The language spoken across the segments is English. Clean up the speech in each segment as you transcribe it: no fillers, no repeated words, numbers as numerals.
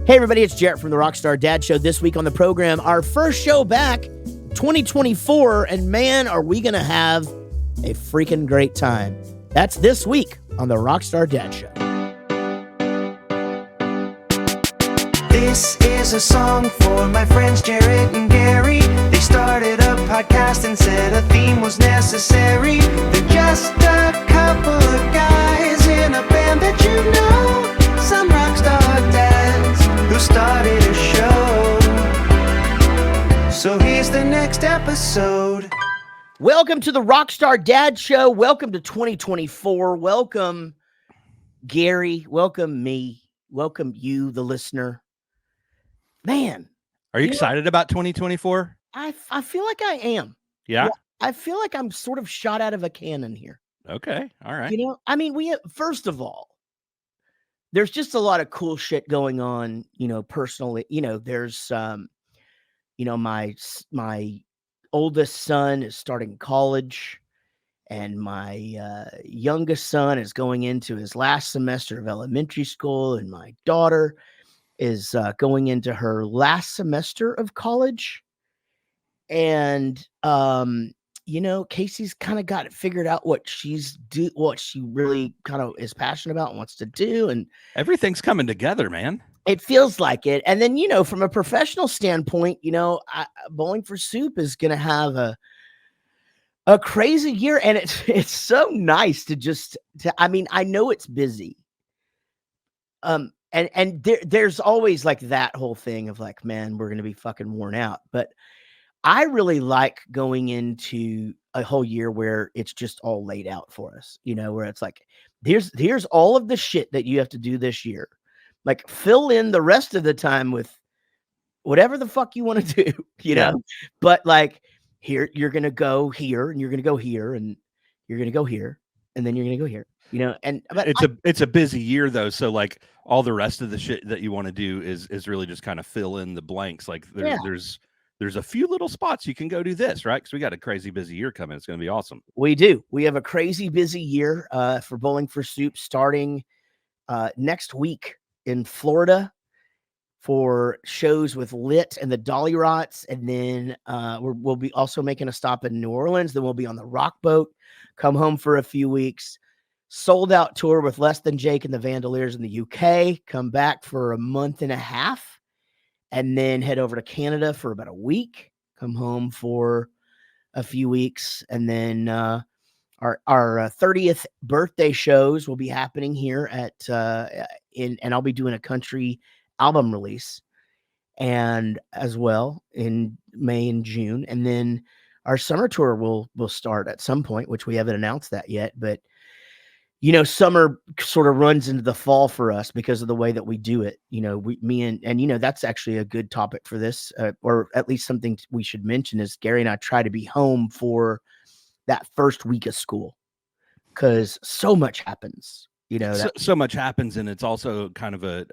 Hey everybody, it's Jaret from the Rockstar Dad Show. This week on the program, our first show back, 2024, and man, are we going to have a freaking great time. That's this week on the Rockstar Dad Show. This is a song for my friends Jaret and Gary. They started a podcast and said a theme was necessary. They're just a couple of guys in a band that you know. Some rockstar dads who started a show. So here's the next episode. Welcome to the Rockstar Dad Show. Welcome to 2024. Welcome, Gary. Welcome me. Welcome you, the listener. Man. Are you excited about 2024? I feel like I am. Yeah? I feel like I'm sort of shot out of a cannon here. Okay. All right. You know, I mean, first of all, there's just a lot of cool shit going on, you know, personally. You know, there's, you know, my oldest son is starting college, and my youngest son is going into his last semester of elementary school, and my daughter is going into her last semester of college. And you know, Casey's kind of got it figured out what she really kind of is passionate about and wants to do, and everything's coming together, man. It feels like it. And then, you know, from a professional standpoint, you know, Bowling for Soup is going to have a crazy year, and it's so nice I mean, I know it's busy. And there's always like that whole thing of like, man, we're going to be fucking worn out. But I really like going into a whole year where it's just all laid out for us, you know, where it's like, here's all of the shit that you have to do this year. Like, fill in the rest of the time with whatever the fuck you want to do, you know? But like, here, you're going to go here, and you're going to go here, and you're going to go here, and then you're going to go here, you know? But it's a busy year though. So like all the rest of the shit that you want to do is really just kind of fill in the blanks. Like there's a few little spots you can go do this, right? Because we got a crazy busy year coming. It's going to be awesome. We do. We have a crazy busy year for Bowling for Soup starting next week in Florida for shows with Lit and the Dolly Rots. And then we'll be also making a stop in New Orleans. Then we'll be on the Rock Boat, come home for a few weeks, sold out tour with Less Than Jake and the Vandaliers in the UK, come back for a month and a half, and then head over to Canada for about a week, come home for a few weeks. And then our 30th birthday shows will be happening here and I'll be doing a country album release and as well in May and June. And then our summer tour will start at some point, which we haven't announced that yet, but you know, summer sort of runs into the fall for us because of the way that we do it. You know, and you know, that's actually a good topic for this, or at least something we should mention is Gary and I try to be home for that first week of school because so much happens, you know. So much happens, and it's also kind of a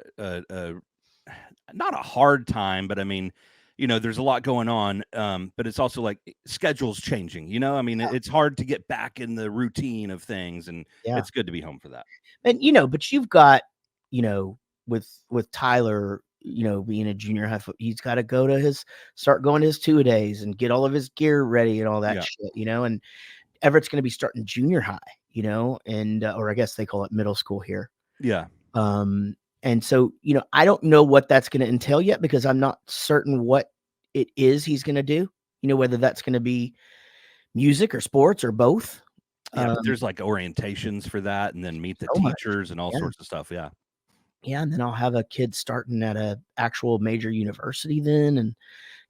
not a hard time, but I mean, you know, there's a lot going on, but it's also like schedules changing, you know. I mean, it's hard to get back in the routine of things, and it's good to be home for that. And you know, but you've got, you know, with Tyler, you know, being a junior high, he's got to start going to his 2-a-days and get all of his gear ready and all that shit, you know. And Everett's going to be starting junior high, you know, and or I guess they call it middle school here. Yeah. And so, you know, I don't know what that's going to entail yet because I'm not certain what it is he's going to do, you know, whether that's going to be music or sports or both. Yeah, but there's like orientations for that, and then meet the teachers and all sorts of stuff. Yeah. Yeah. And then I'll have a kid starting at a actual major university then. And,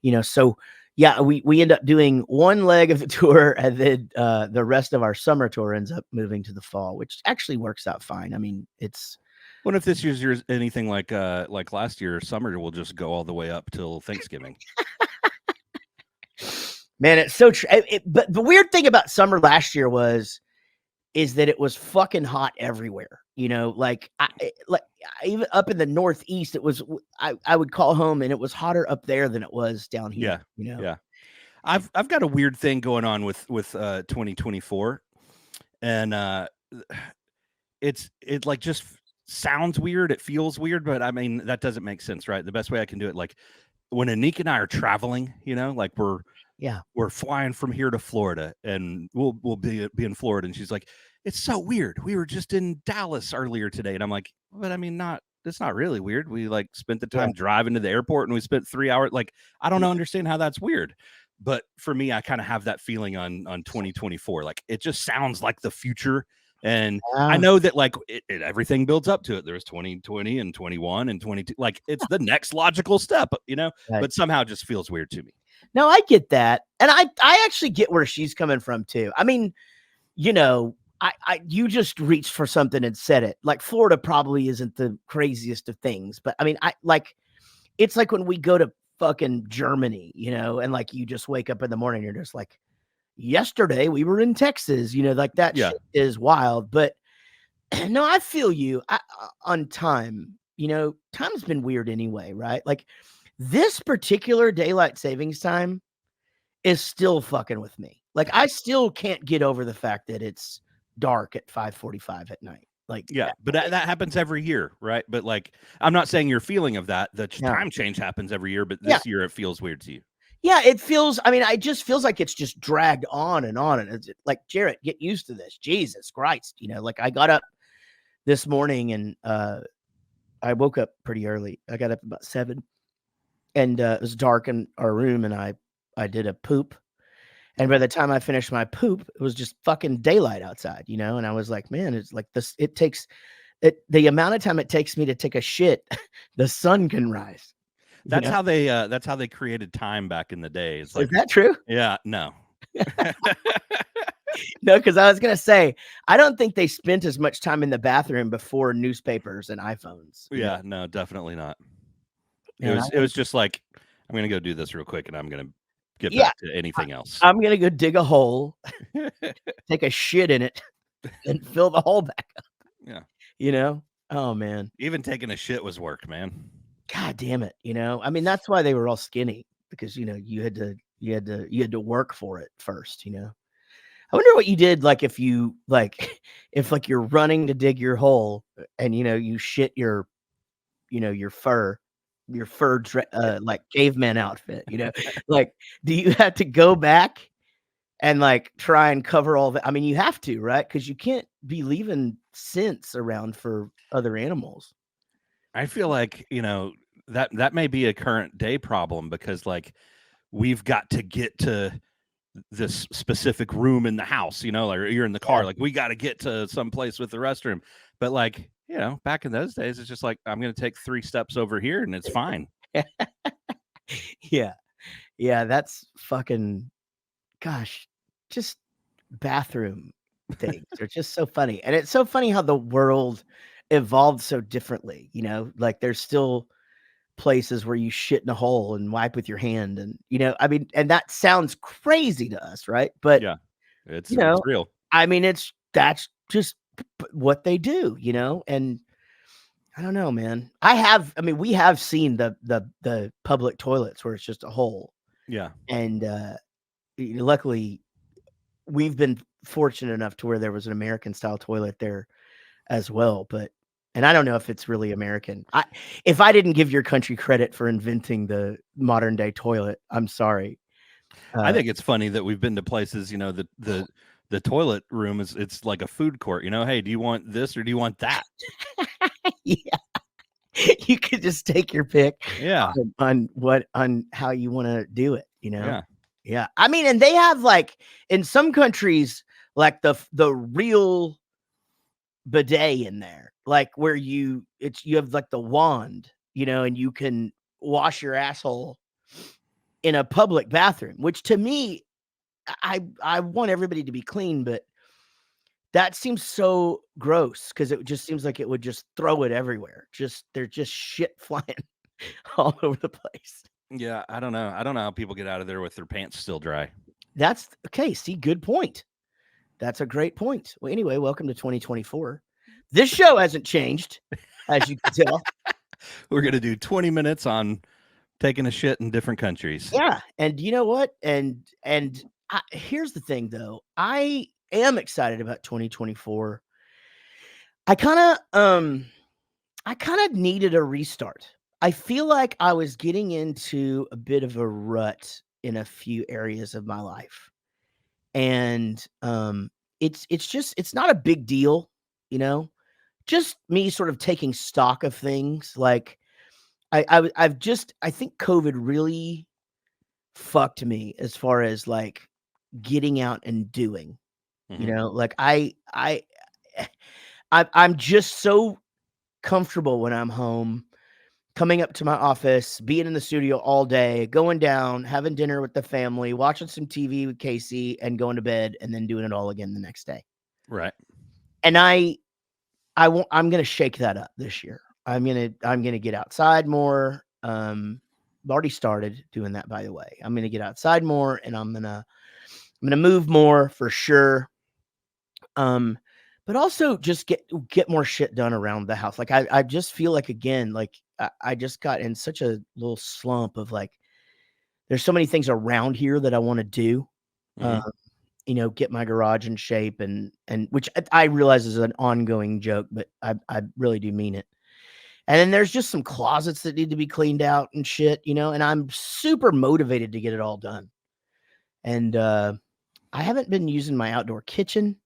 you know, so yeah, we end up doing one leg of the tour, and then the rest of our summer tour ends up moving to the fall, which actually works out fine. I mean, it's. What if this year's anything like last year? Summer will just go all the way up till Thanksgiving. Man, it's so true. But the weird thing about summer last year is that it was fucking hot everywhere. You know, like even up in the Northeast, it was. I would call home, and it was hotter up there than it was down here. Yeah, you know. Yeah, I've got a weird thing going on with 2024, and it's like just sounds weird, it feels weird, but I mean that doesn't make sense, right? The best way I can do it, like when Anik and I are traveling, like we're flying from here to Florida, and we'll be in Florida, and she's like, it's so weird. We were just in Dallas earlier today, and I'm like, but I mean, it's not really weird. We like spent the time driving to the airport, and we spent 3 hours. Like, I don't understand how that's weird. But for me, I kind of have that feeling on 2024. Like, it just sounds like the future. And I know that like everything builds up to it. There's 2020 and 21 and 22. Like, it's the next logical step, Right. but somehow it just feels weird to me. No, I get that. And I actually get where she's coming from too. I mean, you just reached for something and said it. Like, Florida probably isn't the craziest of things, but I mean, it's like when we go to fucking Germany, and like you just wake up in the morning, you're just like, yesterday we were in Texas, like that shit is wild. But no, I feel you on time. Time's been weird anyway, right? Like, this particular daylight savings time is still fucking with me. Like, I still can't get over the fact that it's dark at 5:45 at night. Like, but that happens every year, right? But like, I'm not saying your feeling of that. The time change happens every year, but this year it feels weird to you. Yeah, it feels. I mean, it just feels like it's just dragged on and on. And it's like, Jaret, get used to this. Jesus Christ, like I got up this morning and I woke up pretty early. I got up about 7, and it was dark in our room, and I did a poop. And by the time I finished my poop, it was just fucking daylight outside, and I was like, man, it's like this. It takes the amount of time it takes me to take a shit, the sun can rise. That's how they created time back in the day. It's like, is that true? Yeah, no. No, because I was gonna say, I don't think they spent as much time in the bathroom before newspapers and iPhones. Yeah, no, definitely not. It was just like, I'm gonna go do this real quick, and I'm gonna get back to anything else. I'm gonna go dig a hole, take a shit in it, and fill the hole back up. Yeah. Oh man. Even taking a shit was work, man. God damn it. I mean, that's why they were all skinny, because you had to work for it first, I wonder what you did, like if you're running to dig your hole and you shit your fur like caveman outfit, like, do you have to go back and like try and cover all that? I mean, you have to, right? Because you can't be leaving scents around for other animals. I feel like that may be a current day problem, because like we've got to get to this specific room in the house, like you're in the car, like we got to get to some place with the restroom. But like, back in those days, it's just like, I'm going to take 3 steps over here and it's fine. Yeah. That's fucking, gosh, just bathroom things are just so funny. And it's so funny how the world evolved so differently, like there's still places where you shit in a hole and wipe with your hand, and I mean, and that sounds crazy to us, right? But it's real. I mean, that's just what they do, and I don't know, man. We have seen the public toilets where it's just a hole. Yeah. And luckily we've been fortunate enough to where there was an American style toilet there as well, and I don't know if it's really American. If I didn't give your country credit for inventing the modern day toilet, I'm sorry. I think it's funny that we've been to places, the toilet room it's like a food court, hey, do you want this or do you want that? Yeah. You could just take your pick on how you want to do it, Yeah. I mean, and they have like in some countries, like the real bidet in there, like where you have like the wand, and you can wash your asshole in a public bathroom, which to me, I want everybody to be clean, but that seems so gross because it just seems like it would just throw it everywhere. There's just shit flying all over the place. Yeah, I don't know how people get out of there with their pants still dry. That's okay. See, good point. That's a great point. Well, anyway, welcome to 2024. This show hasn't changed, as you can tell. We're going to do 20 minutes on taking a shit in different countries. Yeah. And you know what? And here's the thing, though. I am excited about 2024. I kind of, I kind of needed a restart. I feel like I was getting into a bit of a rut in a few areas of my life. And it's not a big deal, you know. Just me sort of taking stock of things. Like I think COVID really fucked me as far as like getting out and doing. You Mhm. know, like I'm just so comfortable when I'm home, coming up to my office, being in the studio all day, going down, having dinner with the family, watching some TV with Casey, and going to bed, and then doing it all again the next day. Right. And I'm gonna shake that up this year. I'm gonna get outside more. I've already started doing that, by the way. I'm gonna get outside more, and I'm gonna move more for sure. Um, but also just get more shit done around the house. Like I just feel like again, like I just got in such a little slump of like there's so many things around here that I want to do. Mhm. Get my garage in shape and which I realize is an ongoing joke, but I really do mean it. And then there's just some closets that need to be cleaned out and shit, and I'm super motivated to get it all done. And I haven't been using my outdoor kitchen.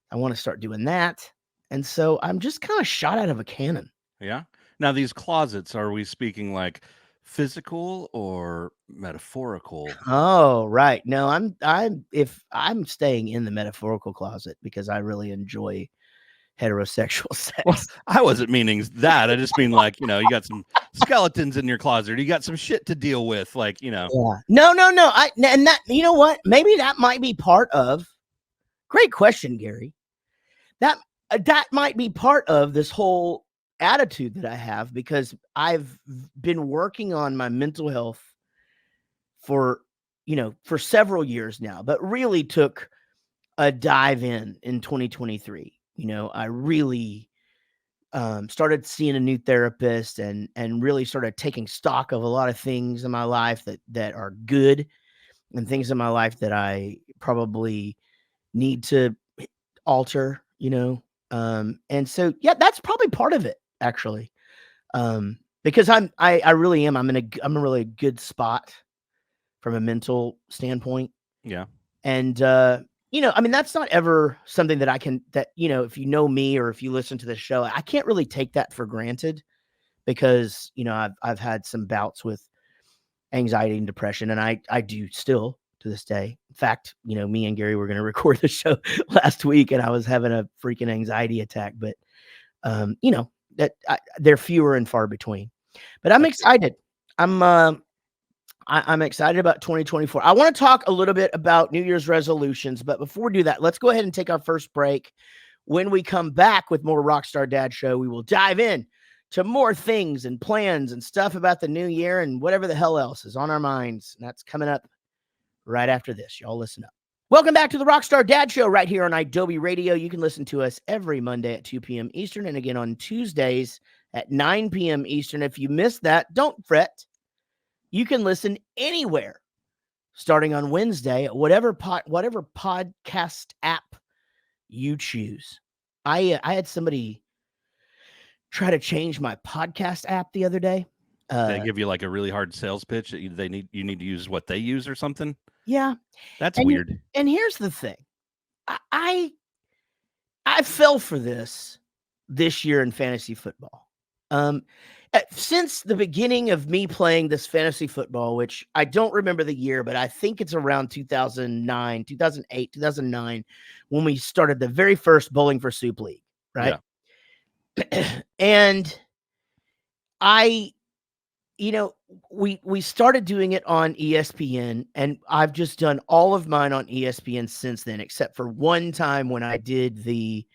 I want to start doing that. And so I'm just kind of shot out of a cannon. Yeah. Now these closets, are we speaking like physical or metaphorical? Oh, right. No, I'm staying in the metaphorical closet because I really enjoy heterosexual Well, sex. I wasn't meaning that. I just mean like, you got some skeletons in your closet. You got some shit to deal with. Like, Yeah. No. And that, you know what? Maybe that might be part of. Great question, Gary. That might be part of this whole attitude that I have because I've been working on my mental health for for several years now, but really took a dive in 2023. I really started seeing a new therapist and really started taking stock of a lot of things in my life that are good and things in my life that I probably need to alter, and so yeah, that's probably part of it actually. Because I really am. I'm in a really good spot from a mental standpoint. yeah. And I mean, that's not ever something that if you know me or if you listen to the show, I can't really take that for granted because, I've had some bouts with anxiety and depression, and I do still to this day. In fact, me and Gary were going to record the show last week, and I was having a freaking anxiety attack. But they're fewer and far between. But I'm That's good. excited. I'm excited about 2024. I want to talk a little bit about New Year's resolutions, but before we do that, let's go ahead and take our first break. When we come back with more Rockstar Dad Show, we will dive in to more things and plans and stuff about the new year and whatever the hell else is on our minds. And that's coming up right after this. Y'all listen up. Welcome back to the Rockstar Dad Show right here on Adobe Radio. You can listen to us every Monday at 2 p.m. Eastern and again on Tuesdays at 9 p.m. Eastern. If you missed that, don't fret. You can listen anywhere starting on Wednesday at whatever podcast app you choose. I had somebody try to change my podcast app the other day. They give you like a really hard sales pitch that you need to use what they use or something. Yeah, That's and weird. and here's the thing, I fell for this year in fantasy football. Since the beginning of me playing this fantasy football, which I don't remember the year, but I think it's around 2009, 2008, 2009, when we started the very first Bowling for Soup League, right? Yeah. And I, we started doing it on ESPN, and I've just done all of mine on ESPN since then, except for one time when I did the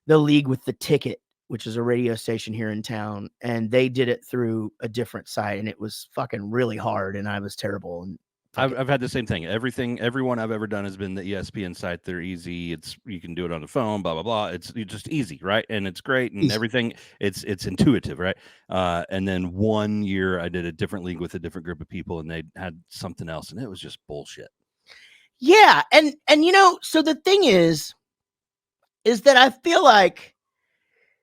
league with the ticket, which is a radio station here in town, and they did it through a different site, and it was fucking really hard, and I was terrible. And I've had the same thing. Everyone I've ever done has been the ESPN site. They're easy. You can do it on the phone, blah, blah, blah. It's just easy, right? And it's great and easy. everything. It's intuitive, right? And then one year I did a different league with a different group of people and they had something else and it was just bullshit. Yeah. And so the thing is that I feel like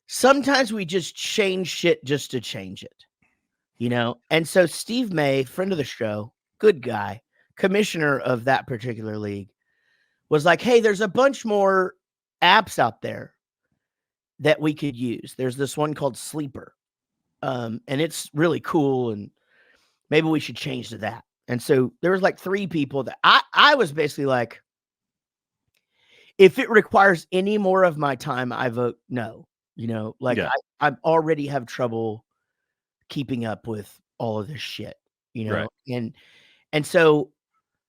sometimes we just change shit just to change it, you know? And so Steve May, friend of the show, good guy, commissioner of that particular league, was like, hey, there's a bunch more apps out there that we could use. There's this one called Sleeper. And it's really cool, and maybe we should change to that. And so there was like 3 people that I was basically like, if it requires any more of my time, I vote no. You know, like Yeah. I already have trouble keeping up with all of this shit, you know, Right. and so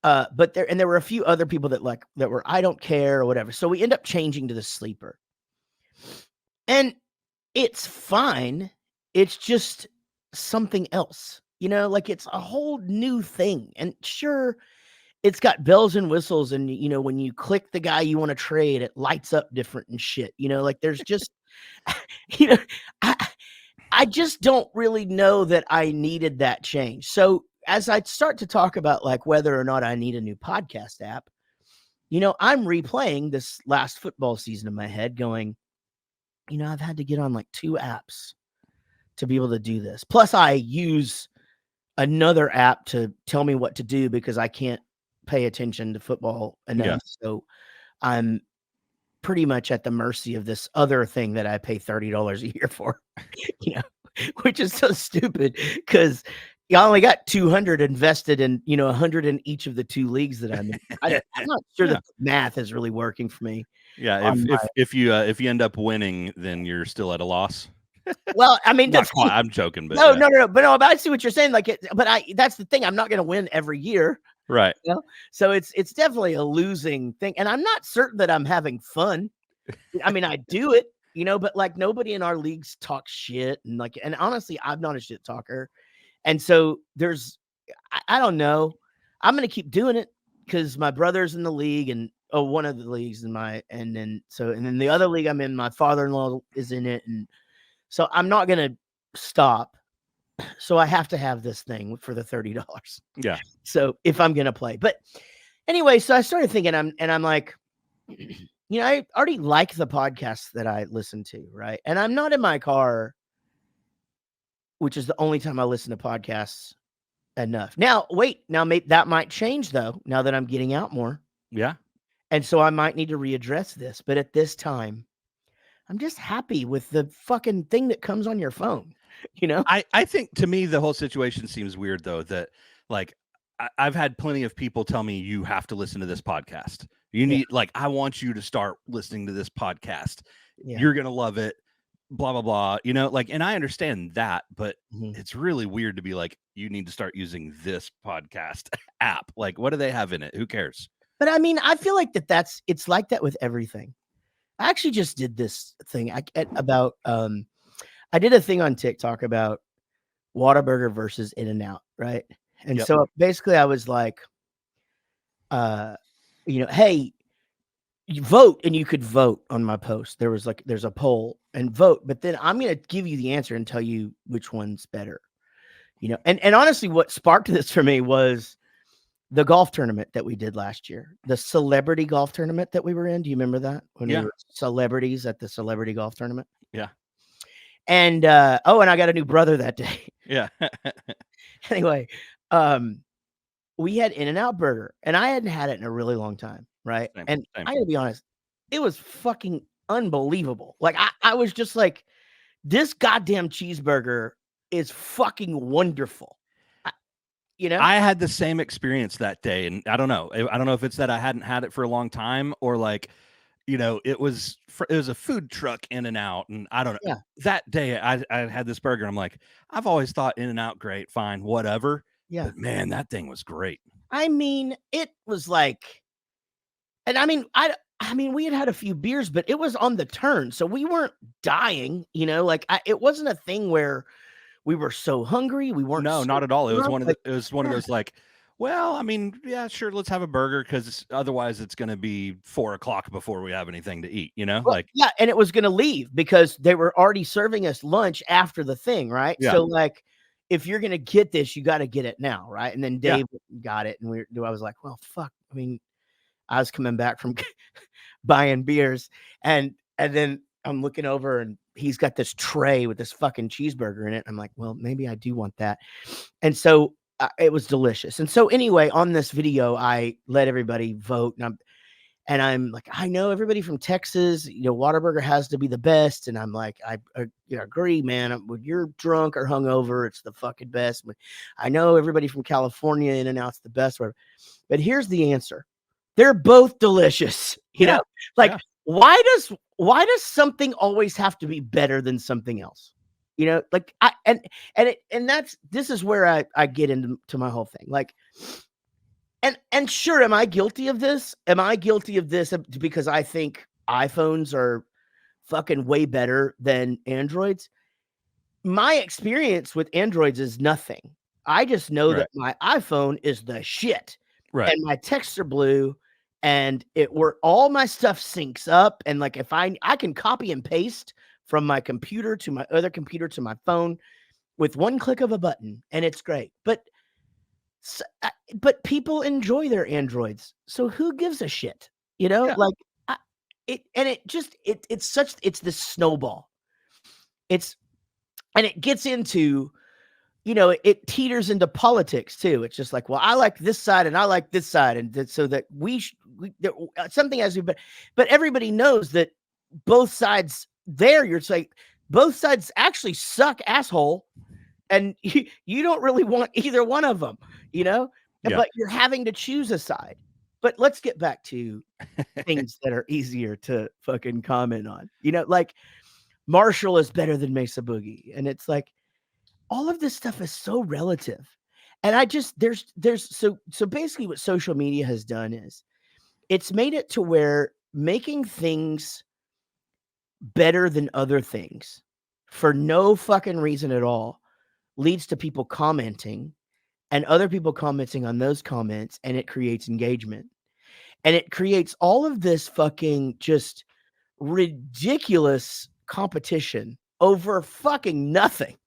but there were a few other people that were I don't care or whatever. So we end up changing to the Sleeper. And it's fine. It's just something else. You know, like it's a whole new thing. And sure, it's got bells and whistles, and you know, when you click the guy you want to trade, it lights up different and shit. You know, like there's just you know, I just don't really know that I needed that change. So as I start to talk about like whether or not I need a new podcast app, you know, I'm replaying this last football season in my head going, you know, I've had to get on like 2 apps to be able to do this. Plus I use another app to tell me what to do because I can't pay attention to football enough. Yeah. So I'm pretty much at the mercy of this other thing that I pay $30 a year for, you know, which is so stupid because I only got 200 invested in, you know, 100 in each of the 2 leagues that I'm in. I'm not sure Yeah. that the math is really working for me. Yeah. If you end up winning, then you're still at a loss. Well, I mean, Not quite. I'm joking, but no, yeah. no, but I see what you're saying. Like, that's the thing. I'm not going to win every year. Right. You know? So it's definitely a losing thing. And I'm not certain that I'm having fun. I mean, I do it, you know, but like nobody in our leagues talks shit. And honestly, I'm not a shit talker. And so I don't know. I'm going to keep doing it because my brother's in the league and one of the leagues and then the other league I'm in, my father-in-law is in it. And so I'm not going to stop. So I have to have this thing for the $30. Yeah. So if I'm going to play, but anyway, so I started thinking I'm like, you know, I already like the podcasts that I listen to. Right. And I'm not in my car, which is the only time I listen to podcasts enough. Now, that might change though, now that I'm getting out more. Yeah. And so I might need to readdress this, but at this time, I'm just happy with the fucking thing that comes on your phone, you know? I think to me the whole situation seems weird though, that like I've had plenty of people tell me you have to listen to this podcast. You need like I want you to start listening to this podcast. Yeah. You're gonna love it. Blah blah blah. You know, like, and I understand that, but Mhm. it's really weird to be like, you need to start using this podcast app. Like, what do they have in it? Who cares? But I mean, I feel like it's like that with everything. I actually just did this thing about I did a thing on TikTok about Whataburger versus In-N-Out, right? And Yep. so basically I was like, you know, hey, you vote, and you could vote on my post. There's a poll and vote, but then I'm going to give you the answer and tell you which one's better, you know? And honestly, what sparked this for me was the golf tournament that we did last year, the celebrity golf tournament that we were in. Do you remember that when we were celebrities at the celebrity golf tournament? Yeah. And, and I got a new brother that day. Yeah. Anyway, we had In-N-Out Burger, and I hadn't had it in a really long time, right? Same. I gotta be honest, it was fucking unbelievable. Like, I was just like, this goddamn cheeseburger is fucking wonderful. You know? I had the same experience that day, and I don't know if it's that I hadn't had it for a long time, or like, you know, it was a food truck In-N-Out, and I don't know. Yeah. That day I had this burger, and I'm like, I've always thought In-N-Out great, fine, whatever. Yeah. But man, that thing was great. I mean, it was like, and I mean, we had a few beers, but it was on the turn, so we weren't dying, you know, like it wasn't a thing where we were so hungry. We weren't. No, not at all. It was one of those like, well, I mean, yeah, sure, let's have a burger because otherwise it's going to be 4:00 before we have anything to eat, you know? Well, like, yeah, and it was going to leave because they were already serving us lunch after the thing, right? Yeah. So like, if you're going to get this, you got to get it now, right? And then Dave got it, and I was like, well, fuck. I mean, I was coming back from buying beers, and then I'm looking over, and he's got this tray with this fucking cheeseburger in it. I'm like, well, maybe I do want that. And so it was delicious. And so anyway, on this video, I let everybody vote, and I'm like, I know everybody from Texas, Whataburger has to be the best. And I'm like, I agree, man. When you're drunk or hungover, it's the fucking best. I know everybody from California, In-N-Out's the best. But here's the answer. They're both delicious. Why does something always have to be better than something else? This is where I get into my whole thing. Like, and sure, am I guilty of this? Am I guilty of this because I think iPhones are fucking way better than Androids? My experience with Androids is nothing. I just know that my iPhone is the shit. Right. And my texts are blue, and all my stuff syncs up. And like, if I can copy and paste from my computer to my other computer to my phone with one click of a button, and it's great. But people enjoy their Androids, so who gives a shit? Like it's this snowball. And it gets into, it teeters into politics too. It's just like, well, I like this side and I like this side, and so that something has to be, but everybody knows that both sides there. You're saying both sides actually suck, asshole, and you don't really want either one of them, but you're having to choose a side. But let's get back to things that are easier to fucking comment on, like Marshall is better than Mesa Boogie. And it's like, all of this stuff is so relative. And so basically what social media has done is it's made it to where making things better than other things for no fucking reason at all leads to people commenting and other people commenting on those comments, and it creates engagement. And it creates all of this fucking just ridiculous competition over fucking nothing.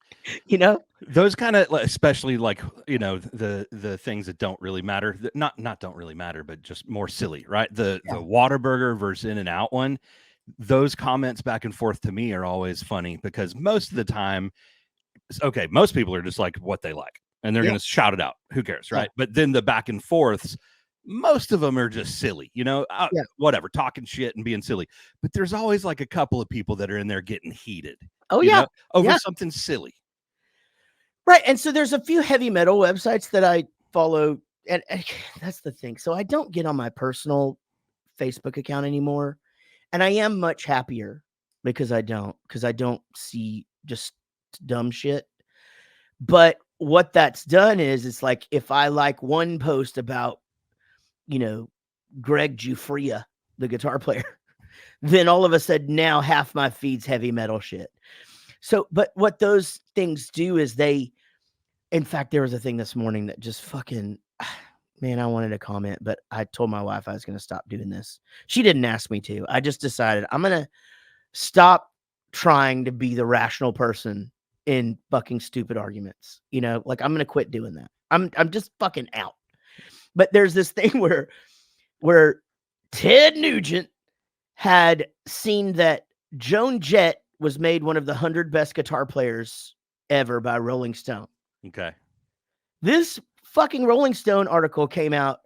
Those kind of, especially like, the things that don't really matter, not don't really matter, but just more silly, right? The Whataburger versus In-N-Out one, those comments back and forth to me are always funny, because most of the time, most people are just like what they like, and they're going to shout it out. Who cares, right? But then the back and forths, most of them are just silly, whatever, talking shit and being silly. But there's always like a couple of people that are in there getting heated. Over something silly. Right. And so there's a few heavy metal websites that I follow, and that's the thing. So I don't get on my personal Facebook account anymore, and I am much happier because I don't see just dumb shit. But what that's done is, it's like, if I like one post about, Greg Giuffria, the guitar player, then all of a sudden now half my feed's heavy metal shit. So, but what those things do is in fact, there was a thing this morning that just fucking, man, I wanted to comment, but I told my wife I was going to stop doing this. She didn't ask me to. I just decided I'm going to stop trying to be the rational person in fucking stupid arguments. Like, I'm going to quit doing that. I'm just fucking out. But there's this thing where Ted Nugent had seen that Joan Jett was made one of the 100 best guitar players ever by Rolling Stone. Okay. This fucking Rolling Stone article came out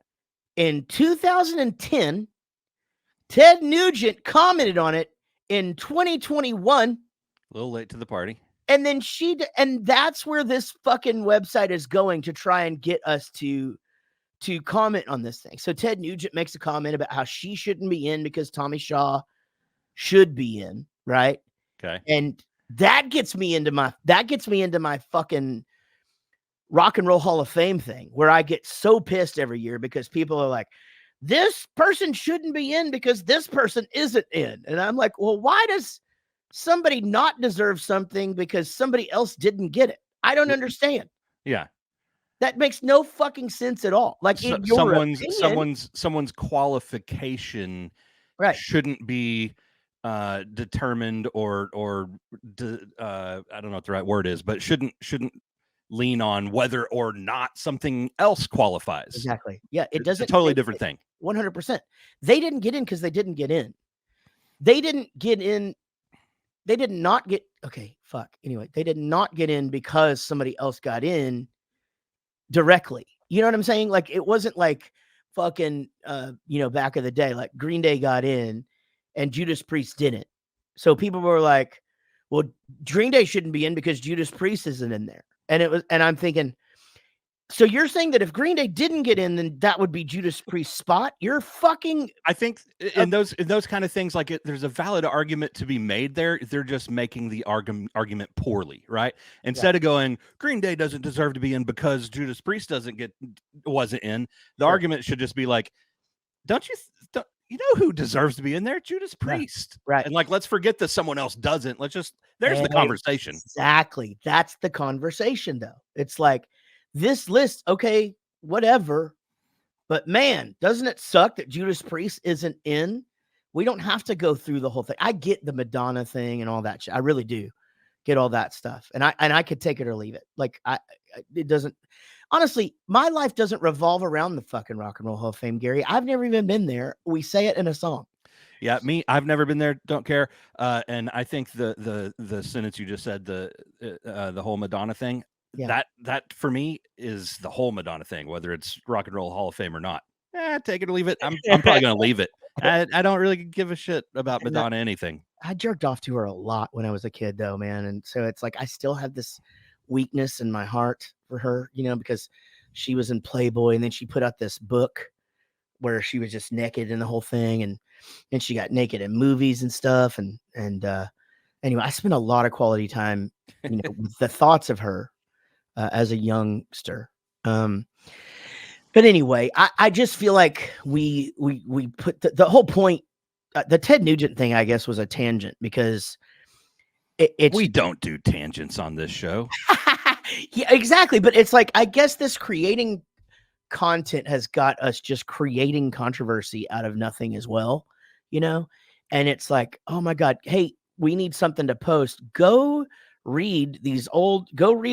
in 2010. Ted Nugent commented on it in 2021. A little late to the party. And then and that's where this fucking website is going to try and get us to comment on this thing. So Ted Nugent makes a comment about how she shouldn't be in because Tommy Shaw should be in, right? Okay. And that gets me into my fucking Rock and Roll Hall of Fame thing, where I get so pissed every year because people are like, this person shouldn't be in because this person isn't in. And I'm like, well, why does somebody not deserve something because somebody else didn't get it? I don't understand. Yeah. That makes no fucking sense at all. Like, someone's qualification shouldn't be determined or I don't know what the right word is, but shouldn't lean on whether or not something else qualifies. Exactly. Yeah, it doesn't. It's a totally different thing. 100%. They didn't get in because they didn't get in. They didn't get in they did not get Anyway, they did not get in because somebody else got in directly. You know what I'm saying? Like, it wasn't like fucking back of the day, like Green Day got in and Judas Priest didn't. So people were like, well, Green Day shouldn't be in because Judas Priest isn't in there. And I'm thinking, so you're saying that if Green Day didn't get in, then that would be Judas Priest's spot? You're fucking. I think in those kind of things, like there's a valid argument to be made there. They're just making the argument poorly, right? Instead of going, Green Day doesn't deserve to be in because Judas Priest wasn't in. The argument should just be like, don't you know who deserves to be in there? Judas Priest, right? And like, let's forget that someone else doesn't. There's the conversation. Exactly, that's the conversation, though. It's like, this list, okay, whatever. But man, doesn't it suck that Judas Priest isn't in? We don't have to go through the whole thing. I get the Madonna thing and all that shit. I really do get all that stuff. And I could take it or leave it. Like, it doesn't, honestly, my life doesn't revolve around the fucking Rock and Roll Hall of Fame, Gary. I've never even been there. We say it in a song. Yeah, I've never been there. Don't care. And I think the sentence you just said, the whole Madonna thing, that for me is the whole Madonna thing, whether it's Rock and Roll Hall of Fame or not. Take it or leave it. I'm probably gonna leave it. I don't really give a shit about Madonna anything. I jerked off to her a lot when I was a kid, though, man. And so it's like I still have this weakness in my heart for her, because she was in Playboy, and then she put out this book where she was just naked in the whole thing, and she got naked in movies and stuff. And anyway, I spent a lot of quality time, with the thoughts of her as a youngster. But anyway, I just feel like we put the whole point. The Ted Nugent thing, I guess, was a tangent because we don't do tangents on this show. Yeah, exactly. But it's like, I guess this creating content has got us just creating controversy out of nothing as well, and it's like, oh my God, hey, we need something to post. Go read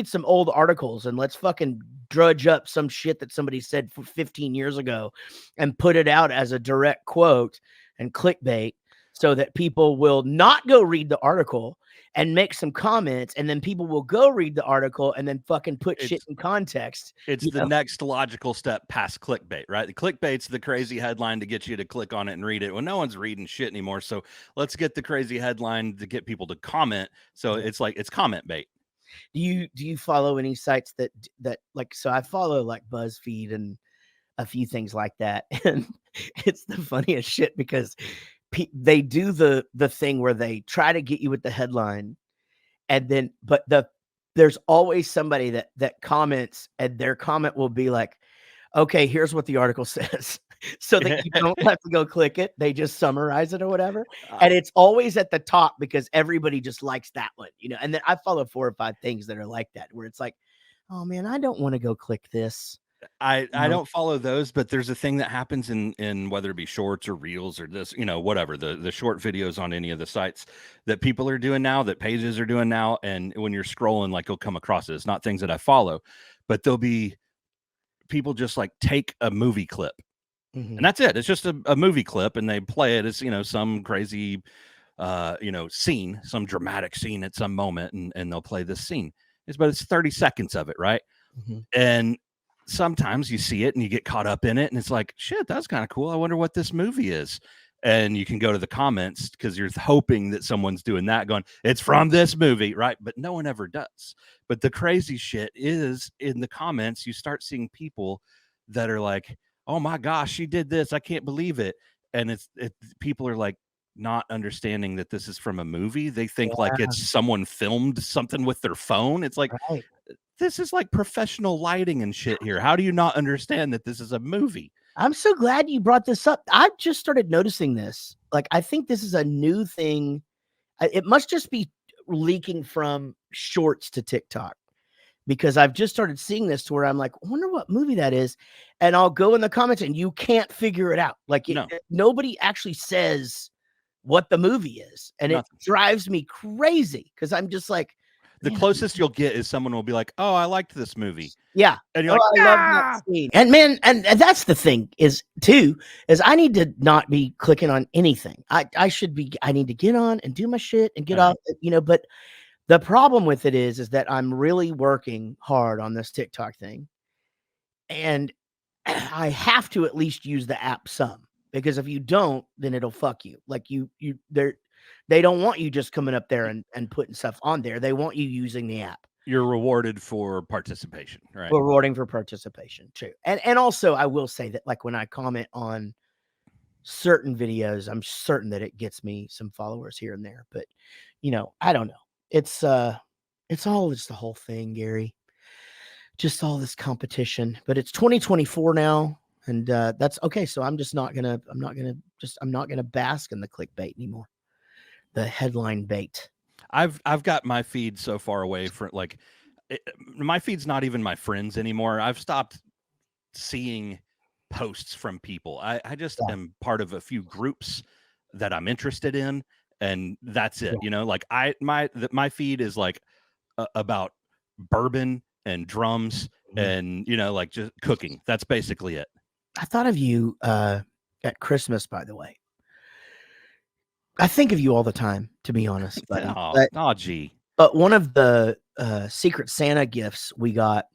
some old articles and let's fucking drudge up some shit that somebody said 15 years ago and put it out as a direct quote and clickbait so that people will not go read the article and make some comments, and then people will go read the article and then fucking put shit in context. It's the next logical step past clickbait, right? The clickbait's the crazy headline to get you to click on it and read it. Well, no one's reading shit anymore, so let's get the crazy headline to get people to comment. So it's like, it's comment bait. Do you follow any sites that like, so I follow like BuzzFeed and a few things like that, and it's the funniest shit because they do the thing where they try to get you with the headline, and then there's always somebody that comments, and their comment will be like, okay, here's what the article says, so that you don't have to go click it. They just summarize it or whatever, and it's always at the top because everybody just likes that one, and then I follow 4 or 5 things that are like that, where it's like, oh man, I don't want to go click this. I don't follow those, but there's a thing that happens in whether it be shorts or reels or this, whatever, the short videos on any of the sites that people are doing now, that pages are doing now. And when you're scrolling, like, you'll come across it. It's not things that I follow, but there'll be people just like take a movie clip, and that's it. It's just a movie clip, and they play it as, some crazy, scene, some dramatic scene at some moment, and they'll play this scene. But it's 30 seconds of it, right? And sometimes you see it and you get caught up in it, and it's like, shit, that's kind of cool. I wonder what this movie is. And you can go to the comments because you're hoping that someone's doing that, going, it's from this movie, right? But no one ever does. But the crazy shit is, in the comments, you start seeing people that are like, oh my gosh, she did this, I can't believe it. And people are like, not understanding that this is from a movie. They think like it's someone filmed something with their phone. It's like, this is like professional lighting and shit here. How do you not understand that this is a movie? I'm so glad you brought this up. I've just started noticing this. Like, I think this is a new thing. It must just be leaking from shorts to TikTok, because I've just started seeing this to where I'm like, I wonder what movie that is. And I'll go in the comments and you can't figure it out. Like, nobody actually says what the movie is. And it drives me crazy because I'm just like, The closest you'll get is someone will be like, "Oh, I liked this movie." Yeah. And you're like, I love that scene. And man, and that's the thing is I need to not be clicking on anything. I need to get on and do my shit and get off, but the problem with it is that I'm really working hard on this TikTok thing. And I have to at least use the app some, because if you don't, then it'll fuck you. Like they don't want you just coming up there and putting stuff on there. They want you using the app. You're rewarded for participation, right? Rewarding for participation, true. And also I will say that, like, when I comment on certain videos, I'm certain that it gets me some followers here and there. But I don't know. It's all just the whole thing, Gary. Just all this competition. But it's 2024 now, and that's okay. So I'm not gonna bask in the clickbait anymore. The headline bait. I've got my feed so far away from, like, my feed's not even my friends anymore. I've stopped seeing posts from people. I just am part of a few groups that I'm interested in, and that's it. Like my feed is like about bourbon and drums and like just cooking. That's basically it. I thought of you at Christmas, by the way. I think of you all the time, to be honest. Buddy. Gee. But one of the Secret Santa gifts we got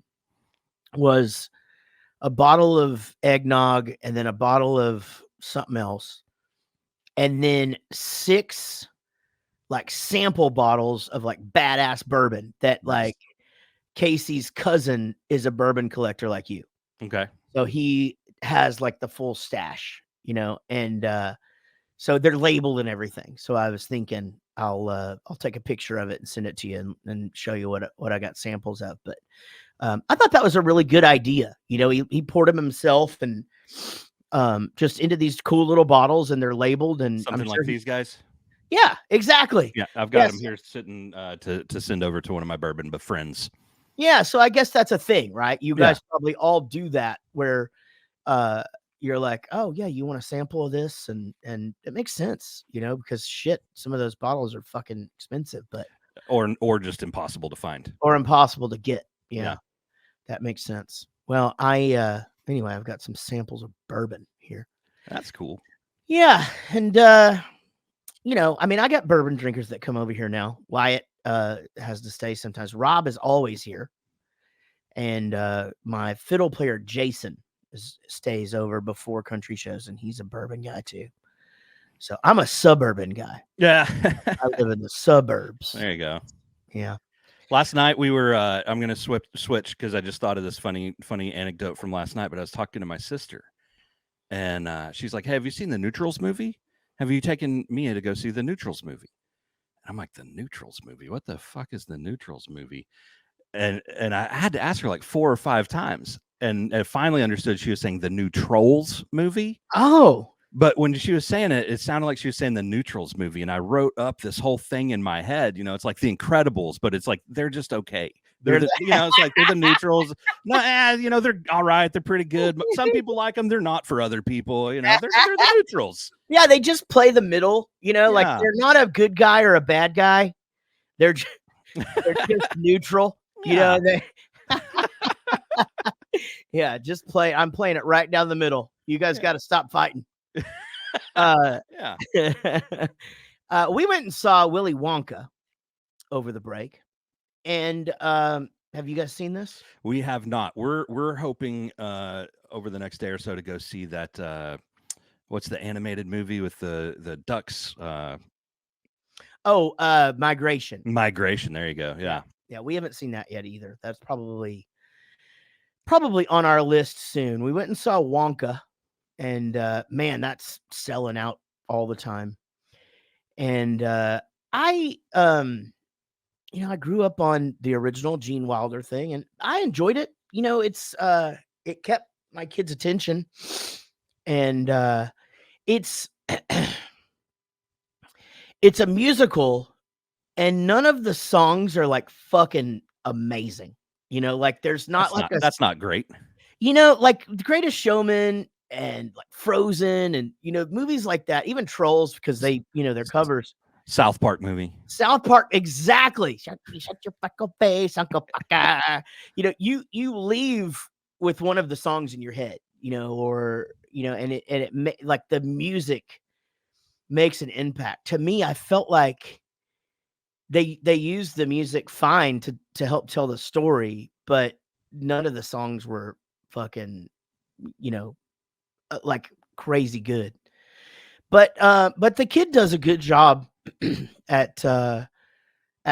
was a bottle of eggnog, and then a bottle of something else, and then 6 like sample bottles of like badass bourbon that like Casey's cousin is a bourbon collector like you. Okay. So he has like the full stash, and so they're labeled and everything. So I was thinking I'll take a picture of it and send it to you and show you what I got samples of. But I thought that was a really good idea. He poured them himself and just into these cool little bottles, and they're labeled, and something like these guys. Yeah, exactly. Yeah, I've got them here sitting to send over to one of my bourbon friends. Yeah, so I guess that's a thing, right? You guys probably all do that, where you're like, oh yeah, you want a sample of this, and it makes sense, because shit, some of those bottles are fucking expensive, but or just impossible to find, or impossible to get. Yeah. That makes sense. Well, anyway, I've got some samples of bourbon here. That's cool. Yeah, and I got bourbon drinkers that come over here now. Wyatt has to stay sometimes. Rob is always here, and my fiddle player Jason stays over before country shows, and he's a bourbon guy too. So I'm a suburban guy. Yeah. I live in the suburbs. There you go. Yeah. Last night we were I'm going to switch because I just thought of this funny anecdote from last night, but I was talking to my sister, and she's like, "Hey, have you seen the Neutrals movie? Have you taken Mia to go see the Neutrals movie?" And I'm like, "The Neutrals movie? What the fuck is the Neutrals movie?" And I had to ask her like 4 or 5 times, and I finally understood she was saying the New Trolls movie. Oh. But when she was saying it, it sounded like she was saying the Neutrals movie. And I wrote up this whole thing in my head. It's like the Incredibles, but it's like they're just okay. It's like they're the Neutrals. No, they're all right. They're pretty good. But some people like them. They're not for other people. They're the Neutrals. Yeah, they just play the middle. Like they're not a good guy or a bad guy. They're just neutral. They. Yeah, just play. I'm playing it right down the middle. You guys got to stop fighting. We went and saw Willy Wonka over the break, and have you guys seen this? We have not. We're hoping over the next day or so to go see that. What's the animated movie with the ducks? Migration. Migration. There you go. Yeah, we haven't seen that yet either. That's probably on our list soon. We went and saw Wonka. And man, that's selling out all the time. And I grew up on the original Gene Wilder thing, and I enjoyed it. It kept my kids' attention, and it's it's a musical, and none of the songs are like fucking amazing. Like there's not that's not great. Like The Greatest Showman and like Frozen and movies like that, even Trolls, because they their covers. South Park movie. South Park, exactly. Shut your fucking face, Uncle Fucker. You leave with one of the songs in your head, or and it like the music makes an impact. To me, I felt like they used the music fine to help tell the story, but none of the songs were fucking, like crazy good. But the kid does a good job at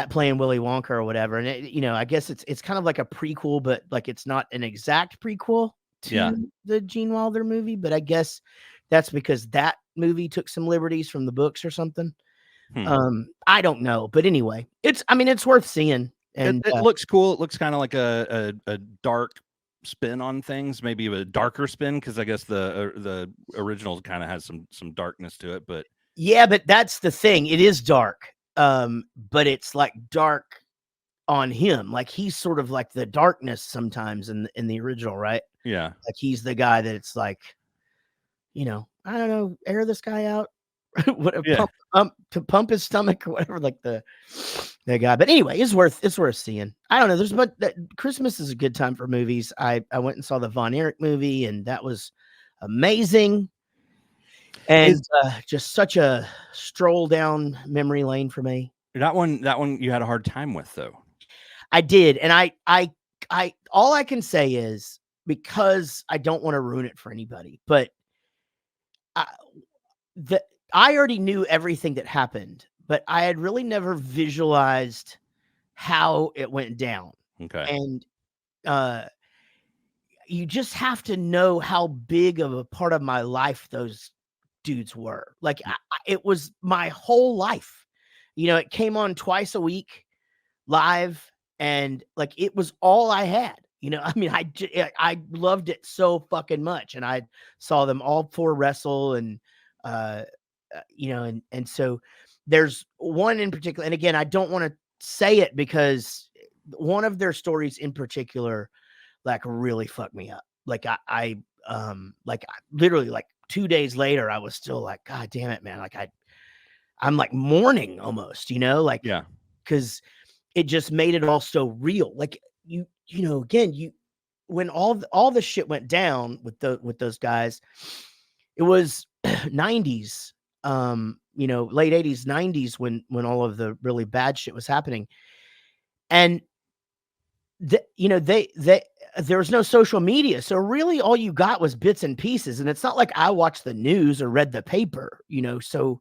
playing Willy Wonka or whatever. And I guess it's kind of like a prequel, but like it's not an exact prequel to the Gene Wilder movie. But I guess that's because that movie took some liberties from the books or something. I don't know, but anyway, it's worth seeing. And it looks cool. It looks kind of like a dark spin on things, maybe a darker spin, because I guess the original kind of has some darkness to it. But yeah, but that's the thing. It is dark, but it's like dark on him. Like he's sort of like the darkness sometimes in the original, right? Yeah, like he's the guy that it's like, I don't know, air this guy out. To pump his stomach or whatever, like the guy. But anyway, it's worth seeing. I don't know. Christmas is a good time for movies. I went and saw the Von Erich movie, and that was amazing. And just such a stroll down memory lane for me. That one you had a hard time with, though. I did, and I all I can say is, because I don't want to ruin it for anybody, but I already knew everything that happened, but I had really never visualized how it went down. Okay. And you just have to know how big of a part of my life those dudes were. Like it was my whole life. It came on twice a week live, and like it was all I had. I loved it so fucking much, and I saw them all four wrestle, and and so there's one in particular, and again, I don't want to say it because one of their stories in particular, like, really fucked me up. Like I literally, like 2 days later, I was still like, God damn it, man. Like I'm like mourning almost, like, yeah, because it just made it all so real. Like again, when all the shit went down with those guys, it was 90s, late 80s, 90s, when all of the really bad shit was happening. And there was no social media, so really all you got was bits and pieces. And it's not like I watched the news or read the paper, so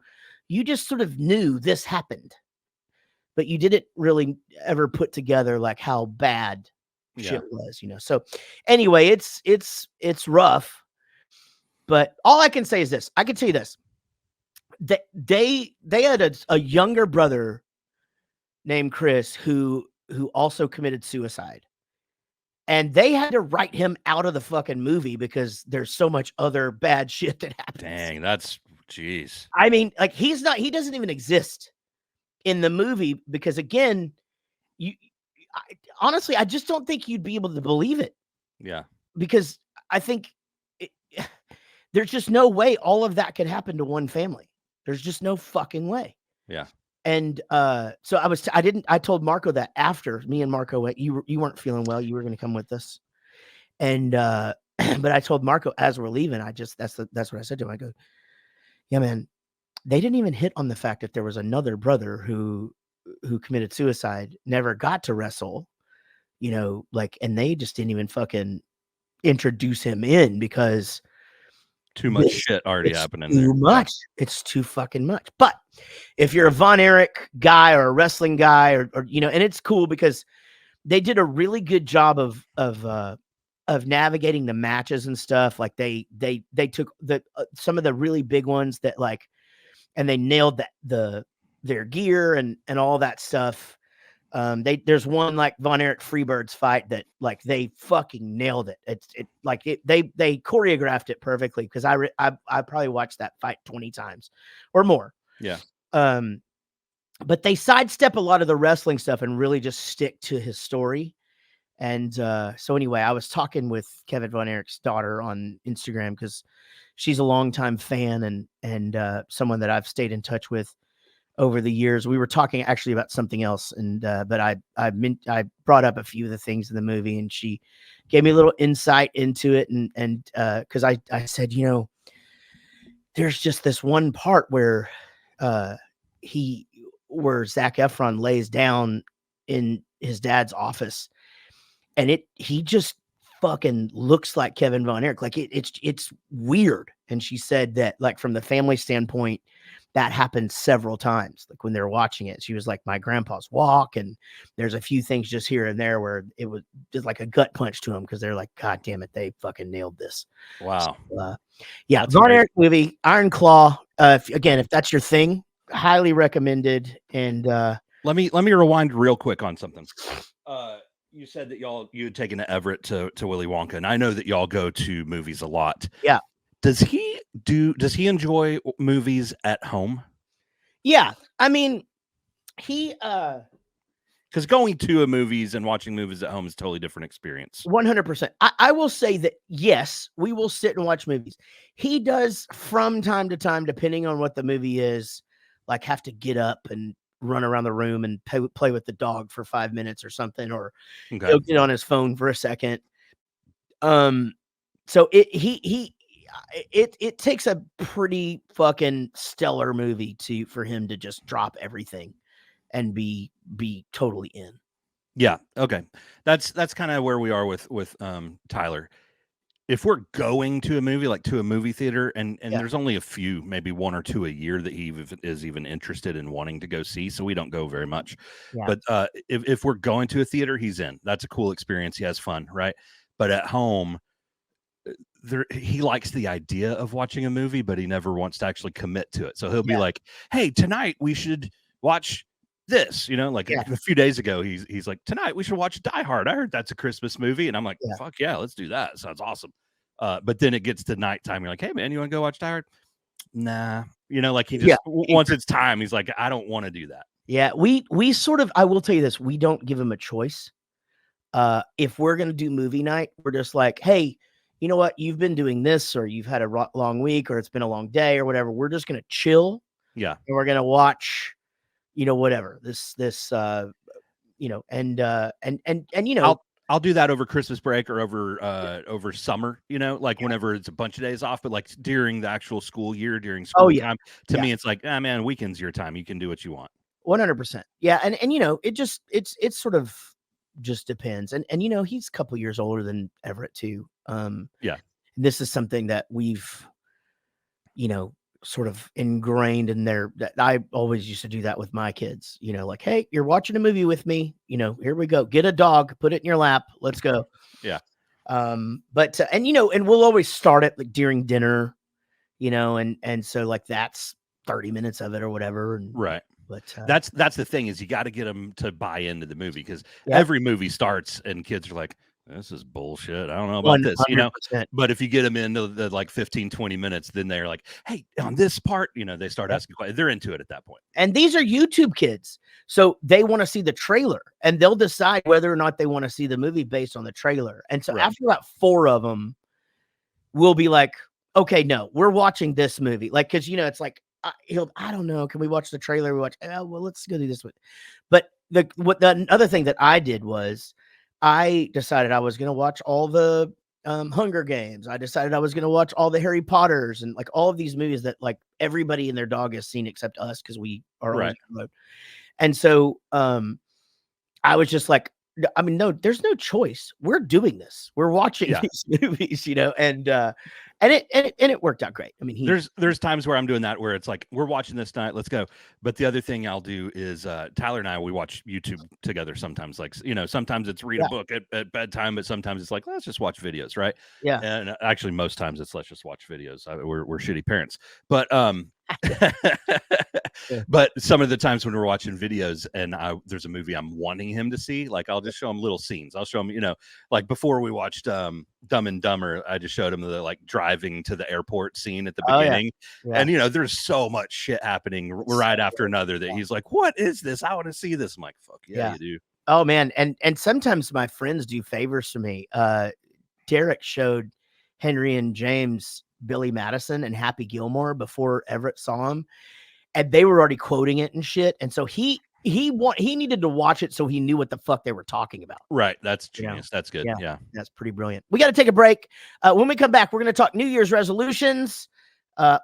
you just sort of knew this happened, but you didn't really ever put together like how bad shit was, So anyway, it's rough. But all I can say is this. I can tell you this. They had a younger brother named Chris who also committed suicide. And they had to write him out of the fucking movie because there's so much other bad shit that happens. Dang, that's jeez. I mean, like he doesn't even exist in the movie because, again, honestly, I just don't think you'd be able to believe it. Yeah. Because I think there's just no way all of that could happen to one family. There's just no fucking way. Yeah. And so I told Marco that after me and Marco went, you weren't feeling well, you were going to come with us. And but I told Marco as we're leaving, that's what I said to him. I go, yeah, man, they didn't even hit on the fact that there was another brother who committed suicide, never got to wrestle, and they just didn't even fucking introduce him in because too much shit already happening there. Too much. It's too fucking much. But if you're a Von Erich guy or a wrestling guy, or and it's cool because they did a really good job of navigating the matches and stuff. Like they took some of the really big ones that, like, and they nailed their gear and all that stuff. There's one like Von Erich Freebirds fight that, like, they fucking nailed it. They choreographed it perfectly because I probably watched that fight 20 times or more. Yeah. But they sidestep a lot of the wrestling stuff and really just stick to his story. And so anyway, I was talking with Kevin Von Erich's daughter on Instagram because she's a longtime fan and someone that I've stayed in touch with over the years. We were talking actually about something else, and but I brought up a few of the things in the movie, and she gave me a little insight into it, and because I said, you know, there's just this one part where where Zac Efron lays down in his dad's office, and he just fucking looks like Kevin Von Erich. Like it's weird. And she said that, like, from the family standpoint, that happened several times. Like when they were watching it, she was like, my grandpa's walk, and there's a few things just here and there where it was just like a gut punch to them, because they're like, God damn it, they fucking nailed this. Wow. So, yeah, That's Von amazing. Erich movie, Iron Claw. If that's your thing, highly recommended. And let me rewind real quick on something. You said that you had taken Everett to Willy Wonka, and I know that y'all go to movies a lot. Yeah. Does he enjoy movies at home? Yeah. I mean, because going to movies and watching movies at home is a totally different experience. 100%. I will say that, yes, we will sit and watch movies. He does from time to time, depending on what the movie is, like have to get up and run around the room and play with the dog for 5 minutes or something, or he'll get on his phone for a second. So it takes a pretty fucking stellar movie for him to just drop everything and be totally in. Yeah. Okay. That's kind of where we are with Tyler. If we're going to a movie, like to a movie theater, and there's only a few, maybe one or two a year that he is even interested in wanting to go see, so we don't go very much. Yeah. But if we're going to a theater, he's in. That's a cool experience. He has fun, right? But at home, he likes the idea of watching a movie, but he never wants to actually commit to it. So he'll be like, "Hey, tonight we should watch this," you know, like a few days ago, he's like, "Tonight we should watch Die Hard. I heard that's a Christmas movie." And I'm like, "Fuck yeah, let's do that. Sounds awesome." But then it gets to nighttime. You're like, "Hey man, you want to go watch Die Hard?" Nah, you know, like he just once it's time, he's like, "I don't want to do that." Yeah, we sort of, I will tell you this, we don't give him a choice. If we're gonna do movie night, we're just like, "Hey, you know what? You've been doing this, or you've had a long week, or it's been a long day, or whatever. We're just gonna chill. Yeah, and we're gonna watch, you know, whatever this you know, and you know, I'll do that over Christmas break or over summer, you know, like whenever it's a bunch of days off, but like during the actual school year, during school time, to me, it's like, man, weekend's your time. You can do what you want. 100%. Yeah. And, you know, it's sort of just depends. And, you know, he's a couple years older than Everett too. Yeah. This is something that we've, you know, sort of ingrained in there, that I always used to do that with my kids, you know, like, "Hey, you're watching a movie with me, you know, here we go, get a dog, put it in your lap, let's go." Yeah. But and, you know, and we'll always start it like during dinner, you know, and so like that's 30 minutes of it or whatever. And right. But that's the thing, is you got to get them to buy into the movie, because every movie starts and kids are like, "This is bullshit. I don't know about 100%. This," you know. But if you get them into the like 15, 20 minutes, then they're like, "Hey, on this part," you know, they start asking questions. They're into it at that point. And these are YouTube kids, so they want to see the trailer, and they'll decide whether or not they want to see the movie based on the trailer. And so after about 4 of them, we'll be like, "Okay, no, we're watching this movie." Like, because, you know, it's like, I don't know, can we watch the trailer? We watch, well, let's go do this one. But the other thing that I did was, I decided I was going to watch all the Hunger Games. I decided I was going to watch all the Harry Potters, and like all of these movies that like everybody and their dog has seen except us, because we are on the road. And so I was just like, I mean, no, there's no choice. We're doing this. We're watching these movies, you know, and it worked out great. I mean, there's times where I'm doing that, where it's like, we're watching this tonight, let's go. But the other thing I'll do is Tyler and I, we watch YouTube together sometimes. Like, you know, sometimes it's read a book at bedtime, but sometimes it's like, let's just watch videos, right? Yeah. And actually, most times it's let's just watch videos. We're shitty parents, but but some of the times when we're watching videos and there's a movie I'm wanting him to see, like I'll just show him little scenes. I'll show him, you know, like before we watched Dumb and Dumber, I just showed him the like driving to the airport scene at the beginning. And, you know, there's so much shit happening right after another that he's like, "What is this? I want to see this." I'm like, "Fuck yeah, you do." Oh man. And sometimes my friends do favors for me. Derek showed Henry and James Billy Madison and Happy Gilmore before Everett saw him. and they were already quoting it and shit. And so he needed to watch it so he knew what the fuck they were talking about. Right. That's You know? genius. That's good. Yeah. That's pretty brilliant. We got to take a break. When we come back, we're going to talk New Year's resolutions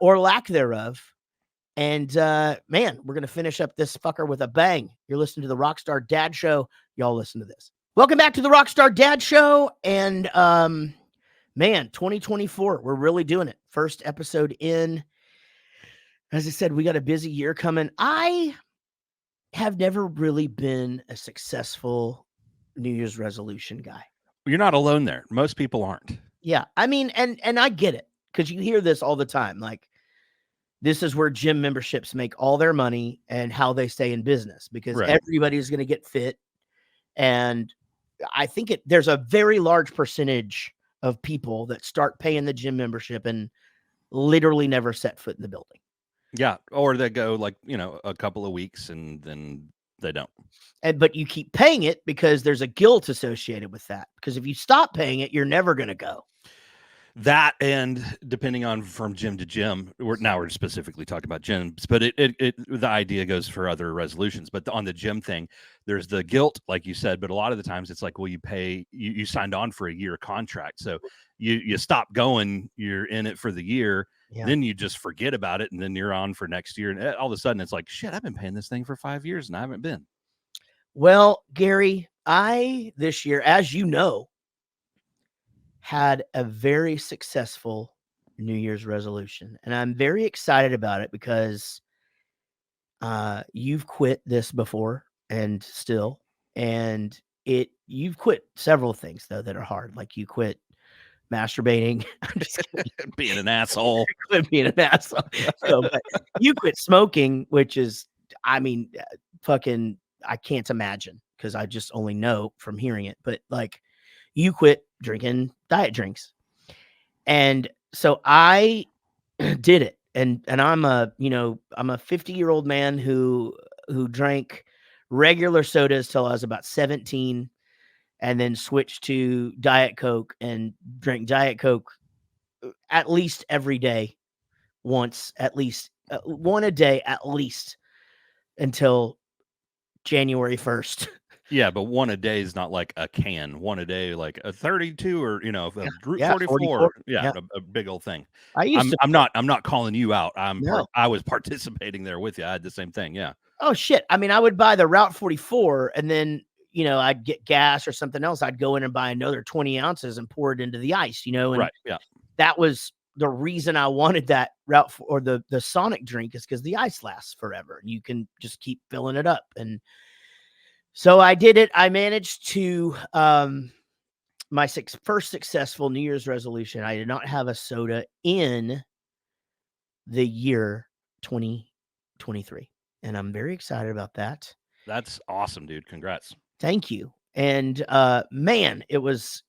or lack thereof. And man, we're going to finish up this fucker with a bang. You're listening to the Rockstar Dad Show. Y'all listen to this. Welcome back to the Rockstar Dad Show. And man, 2024, we're really doing it. First episode in. As I said, we got a busy year coming. I have never really been a successful New Year's resolution guy. You're not alone there. Most people aren't. Yeah. I mean, and I get it, because you hear this all the time. Like, this is where gym memberships make all their money and how they stay in business, because everybody's going to get fit. And I think there's a very large percentage of people that start paying the gym membership and literally never set foot in the building. Yeah. Or they go like, a couple of weeks and then they don't. But you keep paying it because there's a guilt associated with that. Because if you stop paying it, you're never going to go. That, and depending on from gym to gym, we're specifically talking about gyms, but the idea goes for other resolutions. But on the gym thing, there's the guilt, like you said, but a lot of the times it's like, well, you signed on for a year contract. So you stop going, you're in it for the year, then you just forget about it. And then you're on for next year. And all of a sudden it's like, shit, I've been paying this thing for 5 years and I haven't been. Well, Gary, this year, as you know, had a very successful New Year's resolution. And I'm very excited about it because you've quit this before and still. And you've quit several things, though, that are hard. Like you quit masturbating. I'm just being an asshole. Quit being an asshole. So, but you quit smoking, which is, I mean, fucking, I can't imagine, because I just only know from hearing it. But like, you quit drinking diet drinks. And so I did it. And I'm a 50-year-old man who drank regular sodas till I was about 17, and then switched to Diet Coke and drank Diet Coke at least every day, once, at least one a day, at least, until January 1st. Yeah, but one a day is not like a can. One a day, like a 32 or a Group 44. Yeah, a big old thing. I'm not calling you out. I was participating there with you. I had the same thing. Yeah. Oh shit. I mean, I would buy the Route 44, and then I'd get gas or something else. I'd go in and buy another 20 ounces and pour it into the ice. And right. Yeah. That was the reason I wanted that Route or the Sonic drink, is because the ice lasts forever and you can just keep filling it up. And so I did it. I managed to, my first successful New Year's resolution. I did not have a soda in the year 2023. And I'm very excited about that. That's awesome, dude. Congrats. Thank you. And, man, it's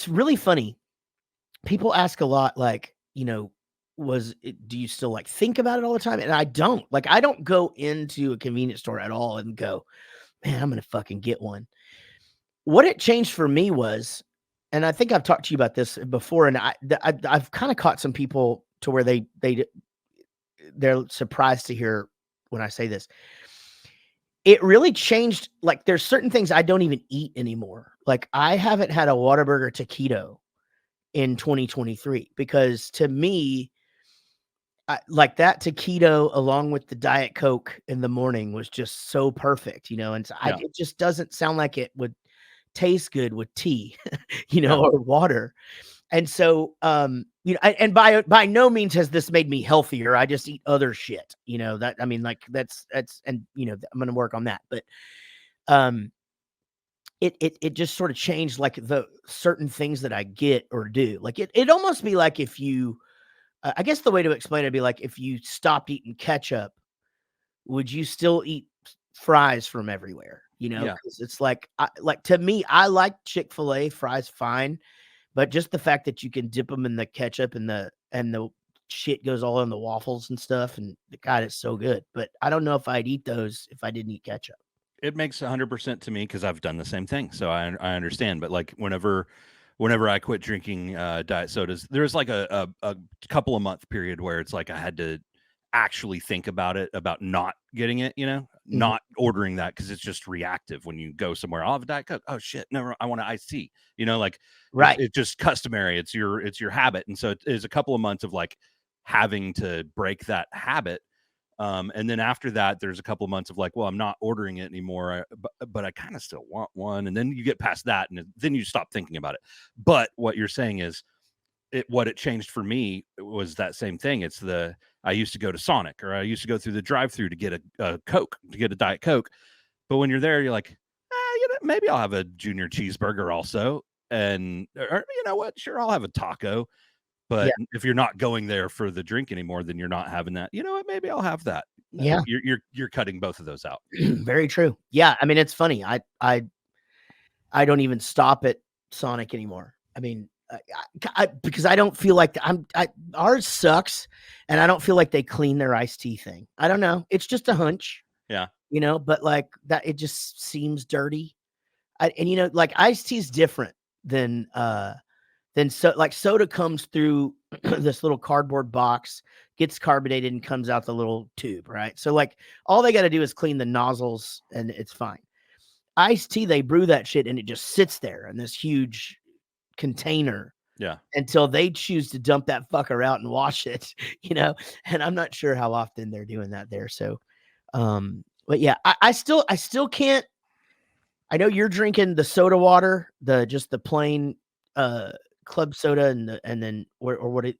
really funny. People ask a lot, like, do you still like think about it all the time? And I don't. Like, I don't go into a convenience store at all and go, man, I'm going to fucking get one. What it changed for me was, and I think I've talked to you about this before, and I've kind of caught some people to where they're surprised to hear when I say this. It really changed. Like, there's certain things I don't even eat anymore. Like, I haven't had a Whataburger taquito in 2023, because to me, like that taquito along with the Diet Coke in the morning was just so perfect, and so it just doesn't sound like it would taste good with tea, or water. And so, and by no means has this made me healthier. I just eat other shit, that, I mean, like that's, and, I'm going to work on that. But, it just sort of changed, like, the certain things that I get or do. Like, it almost be like if you, I guess the way to explain it would be like, if you stopped eating ketchup, would you still eat fries from everywhere? Because it's like, to me, I like Chick-fil-A fries fine, but just the fact that you can dip them in the ketchup and the shit goes all in the waffles and stuff, and God, it's so good. But I don't know if I'd eat those if I didn't eat ketchup. It makes 100% to me, because I've done the same thing. So I understand. But like, whenever whenever I quit drinking diet sodas, there's like a couple of month period where it's like I had to actually think about it, about not getting it, not ordering that, because it's just reactive when you go somewhere. I'll have a Diet Coke. Oh shit, no, I want an iced tea. Like Right. it's just customary. It's your habit, and so it is a couple of months of like having to break that habit. And then after that, there's a couple of months of like, well, I'm not ordering it anymore, but I kind of still want one. And then you get past that, and then you stop thinking about it. But what you're saying is, what it changed for me was that same thing. I used to go to Sonic, or I used to go through the drive-through to get a Coke, to get a Diet Coke. But when you're there, you're like, maybe I'll have a junior cheeseburger also. And, or you know what? Sure, I'll have a taco. But if you're not going there for the drink anymore, then you're not having that. You know what? Maybe I'll have that. No, Yeah. You're cutting both of those out. Very true. Yeah. I mean, it's funny. I don't even stop at Sonic anymore. I mean, because I don't feel like ours sucks, and I don't feel like they clean their iced tea thing. I don't know. It's just a hunch. Yeah. But like that, it just seems dirty. And like iced tea is different than like soda comes through this little cardboard box, gets carbonated, and comes out the little tube, right? So like all they got to do is clean the nozzles, and it's fine. Iced tea, they brew that shit, and it just sits there in this huge container. Yeah. Until they choose to dump that fucker out and wash it, and I'm not sure how often they're doing that there. So, but yeah, I still can't. I know you're drinking the soda water, just the plain club soda, and then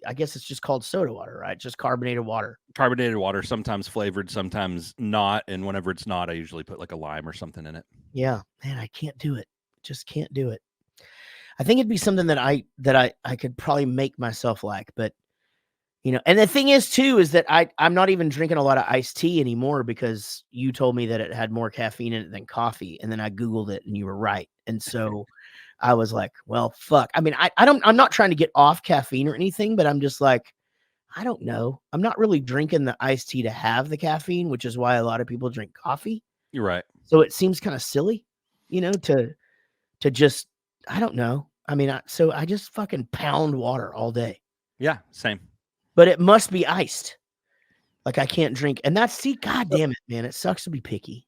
I guess it's just called soda water, right? Just carbonated water. Carbonated water, sometimes flavored, sometimes not. And whenever it's not, I usually put like a lime or something in it. Yeah, man, I can't do it. Just can't do it. I think it'd be something that I could probably make myself like, but and the thing is too, is that I'm not even drinking a lot of iced tea anymore, because you told me that it had more caffeine in it than coffee. And then I Googled it, and you were right. And so I was like, well, fuck. I mean, I'm not trying to get off caffeine or anything, but I'm just like, I don't know. I'm not really drinking the iced tea to have the caffeine, which is why a lot of people drink coffee. You're right. So it seems kind of silly, to just, I don't know. I mean, so I just fucking pound water all day. Yeah, same. But it must be iced. Like I can't drink. And God damn it, man. It sucks to be picky.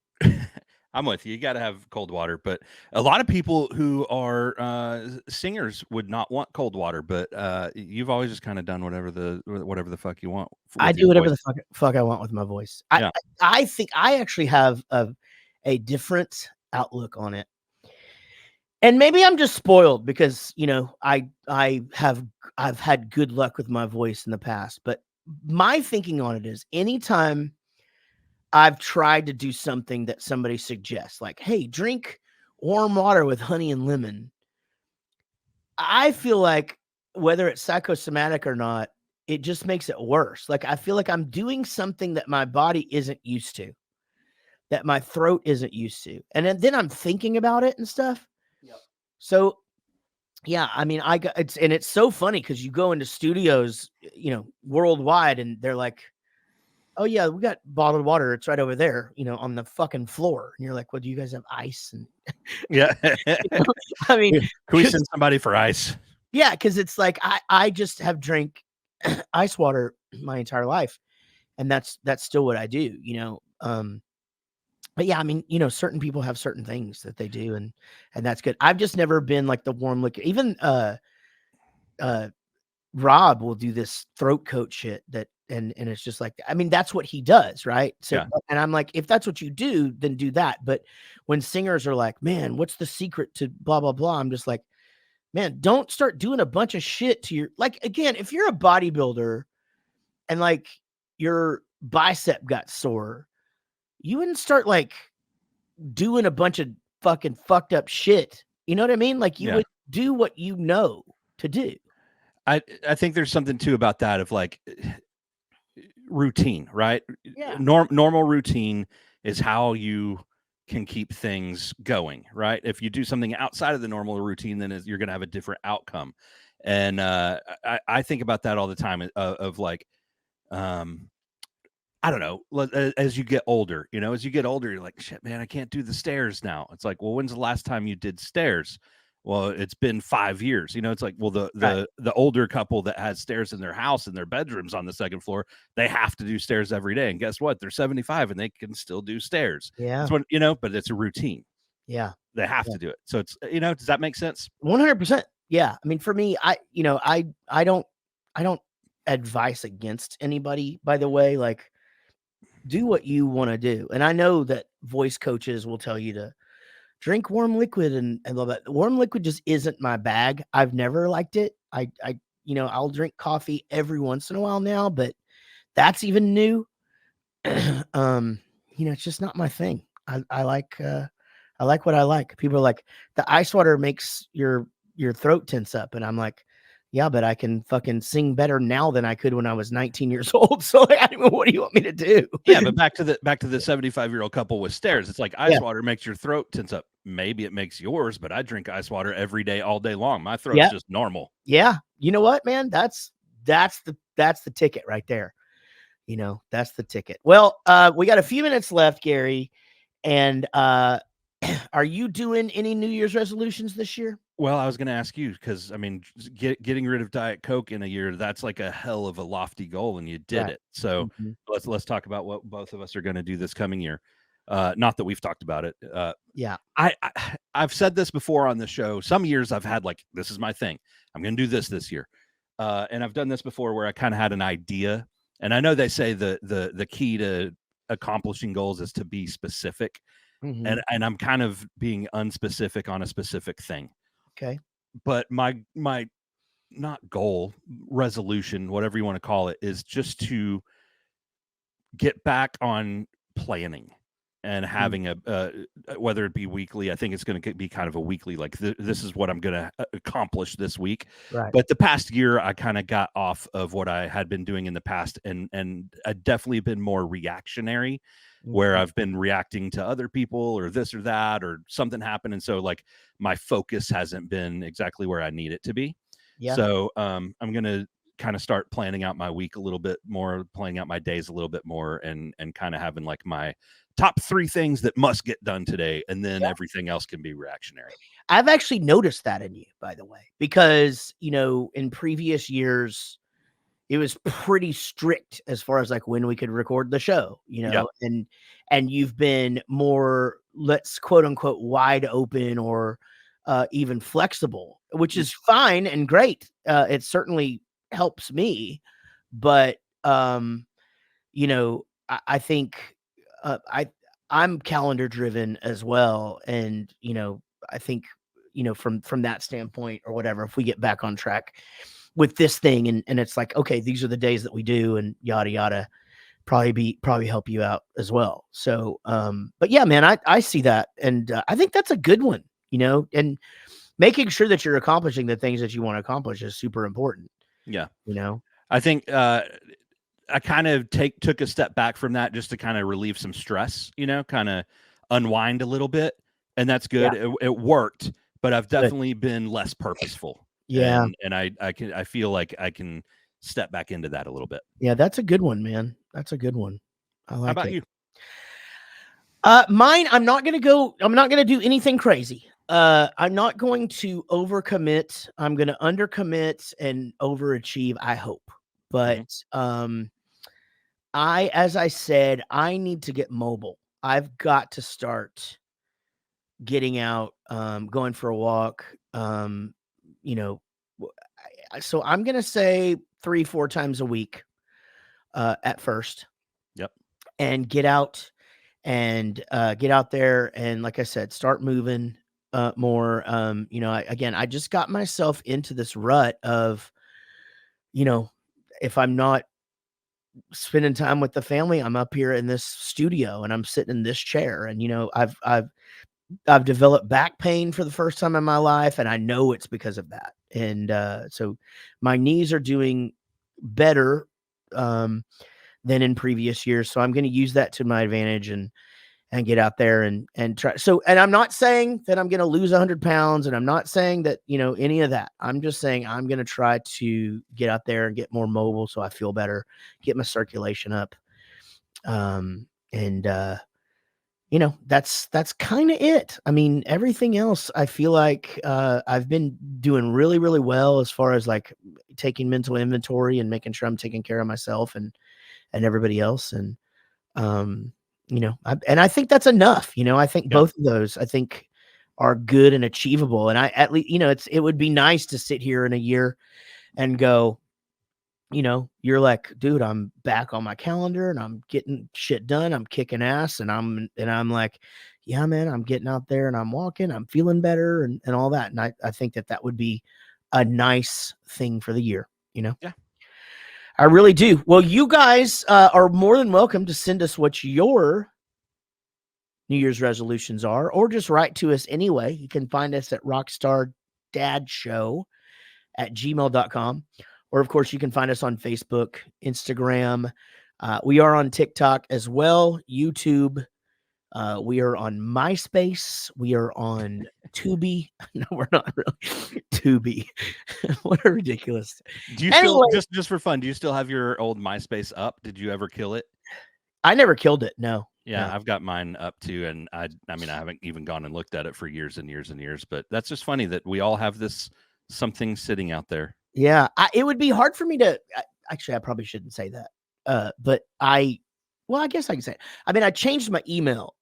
I'm with you. You got to have cold water. But a lot of people who are singers would not want cold water. But you've always just kind of done whatever the fuck you want. I do whatever the fuck I want with my voice. Yeah. I think I actually have a different outlook on it. And maybe I'm just spoiled because, I've had good luck with my voice in the past. But my thinking on it is, anytime I've tried to do something that somebody suggests, like, hey, drink warm water with honey and lemon, I feel like whether it's psychosomatic or not, it just makes it worse. Like, I feel like I'm doing something that my body isn't used to, that my throat isn't used to. And then I'm thinking about it and stuff. Yep. So, yeah, I mean, it's so funny because you go into studios, worldwide, and they're like, oh yeah, we got bottled water. It's right over there, on the fucking floor. And you're like, well, do you guys have ice? And yeah, I mean, can we send somebody for ice? Yeah, because it's like I just have drank ice water my entire life, and that's still what I do, But yeah, I mean, certain people have certain things that they do, and that's good. I've just never been like the warm liquor. Even Rob will do this throat coat shit and it's just like, I mean, that's what he does, right? So, yeah. And I'm like, if that's what you do, then do that. But when singers are like, man, what's the secret to blah blah blah? I'm just like, man, don't start doing a bunch of shit to your, like, again, if you're a bodybuilder and like your bicep got sore, you wouldn't start like doing a bunch of fucking fucked up shit. You know what I mean? Like you would do what you know to do. I think there's something too about that of like routine, right? Yeah. Normal routine is how you can keep things going, right? If you do something outside of the normal routine, then you're going to have a different outcome. And I think about that all the time of like, I don't know, as you get older, you're like, shit, man, I can't do the stairs now. It's like, well, when's the last time you did stairs? Well, it's been 5 years. It's like, well, the Right. the older couple that has stairs in their house and their bedrooms on the second floor, they have to do stairs every day. And guess what? They're 75 and they can still do stairs. Yeah. It's what, but it's a routine. Yeah. They have Yeah. to do it. So it's, does that make sense? 100%. Yeah. I mean, for me, I don't advise against anybody, by the way. Like, do what you want to do. And I know that voice coaches will tell you to drink warm liquid and all that. Warm liquid just isn't my bag. I've never liked it. I'll drink coffee every once in a while now, but that's even new. It's just not my thing. I like what I like. People are like, the ice water makes your throat tense up, and I'm like, yeah, but I can fucking sing better now than I could when I was 19 years old. So like, I mean, what do you want me to do? Yeah, but back to the 75-year-old couple with stairs. It's like ice water makes your throat tense up. Maybe it makes yours, but I drink ice water every day, all day long. My throat's just normal. Yeah. You know what, man? That's the ticket right there. That's the ticket. Well, we got a few minutes left, Gary. And are you doing any New Year's resolutions this year? Well, I was going to ask you because, I mean, getting rid of Diet Coke in a year, that's like a hell of a lofty goal, and you did it. So let's talk about what both of us are going to do this coming year. Not that we've talked about it. Yeah. I've said this before on the show. Some years I've had like, this is my thing. I'm going to do this year. And I've done this before where I kind of had an idea. And I know they say the key to accomplishing goals is to be specific. And I'm kind of being unspecific on a specific thing. Okay. But my not goal, resolution, whatever you want to call it, is just to get back on planning and having a whether it be weekly. I think it's going to be kind of a weekly, like this is what I'm going to accomplish this week. Right. But the past year, I kind of got off of what I had been doing in the past, and I've definitely been more reactionary, where I've been reacting to other people or this or that or something happened. And so like my focus hasn't been exactly where I need it to be. Yeah. So I'm going to kind of start planning out my week a little bit more, planning out my days a little bit more, and kind of having like my top 3 things that must get done today. And then everything else can be reactionary. I've actually noticed that in you, by the way, because, in previous years, it was pretty strict as far as like when we could record the show, and you've been more, let's quote unquote, wide open or even flexible, which is fine and great. It certainly helps me, but I think I'm calendar driven as well. And, I think, from that standpoint or whatever, if we get back on track with this thing and it's like, okay, these are the days that we do and yada, yada, probably help you out as well. So, but yeah, man, I see that. And I think that's a good one, and making sure that you're accomplishing the things that you want to accomplish is super important. Yeah. I think, I kind of took a step back from that just to kind of relieve some stress, kind of unwind a little bit. And that's good. Yeah. It worked, but I've definitely been less purposeful. Yeah. And I feel like I can step back into that a little bit. Yeah, that's a good one, man. That's a good one. I like it. How about you? Mine, I'm not going to do anything crazy. I'm not going to overcommit. I'm going to undercommit and overachieve, I hope. But as I said, I need to get mobile. I've got to start getting out, going for a walk, so I'm going to say 3-4 times a week, at first. Yep. And get out there. And like I said, start moving, more. I just got myself into this rut of, if I'm not spending time with the family, I'm up here in this studio and I'm sitting in this chair, and, I've developed back pain for the first time in my life, and I know it's because of that. And so my knees are doing better than in previous years. So I'm going to use that to my advantage and get out there and try. So, and I'm not saying that I'm going to lose 100 pounds, and I'm not saying that, any of that. I'm just saying I'm going to try to get out there and get more mobile so I feel better, get my circulation up. that's kind of it. I mean, everything else, I feel like I've been doing really, really well as far as like taking mental inventory and making sure I'm taking care of myself and everybody else. And, I think that's enough. I think both of those, I think, are good and achievable. And I, at least, it would be nice to sit here in a year and go, you're like, dude, I'm back on my calendar and I'm getting shit done. I'm kicking ass. And I'm like, yeah, man, I'm getting out there and I'm walking, I'm feeling better and all that. And I think that would be a nice thing for the year, Yeah. I really do. Well, you guys are more than welcome to send us what your New Year's resolutions are, or just write to us anyway. You can find us at Rockstar Dad Show at gmail.com. Or, of course, you can find us on Facebook, Instagram. We are on TikTok as well, YouTube. We are on MySpace. We are on Tubi. No, we're not really. Tubi. What a ridiculous. Do you still, just for fun, do you still have your old MySpace up? Did you ever kill it? I never killed it, no. Yeah, no. I've got mine up too. And I mean, I haven't even gone and looked at it for years and years and years. But that's just funny that we all have this something sitting out there. Yeah, it would be hard for me to actually, I probably shouldn't say that. But I guess I can say it. I mean, I changed my email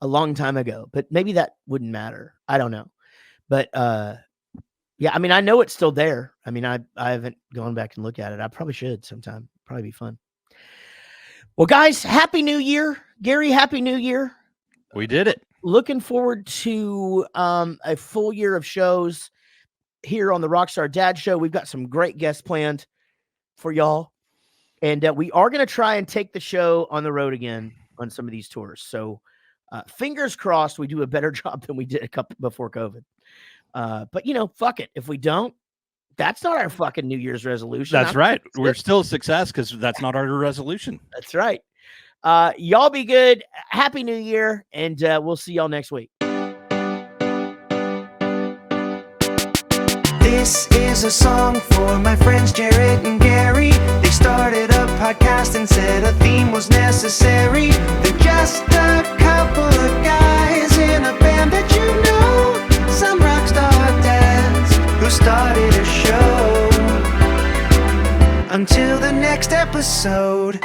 a long time ago, but maybe that wouldn't matter. I don't know. But yeah, I mean, I know it's still there. I mean, I haven't gone back and looked at it. I probably should sometime. Probably be fun. Well, guys, Happy New Year. Gary, Happy New Year. We did it. Looking forward to a full year of shows here on the Rockstar Dad Show. We've got some great guests planned for y'all. And we are going to try and take the show on the road again on some of these tours. So fingers crossed we do a better job than we did a couple before COVID. But, fuck it. If we don't, that's not our fucking New Year's resolution. That's right. We're still a success because that's not our resolution. That's right. Y'all be good. Happy New Year. And we'll see y'all next week. This is a song for my friends Jaret and Gary. They started a podcast and said a theme was necessary. They're just a couple of guys in a band that you know, some rockstar dads who started a show. Until the next episode.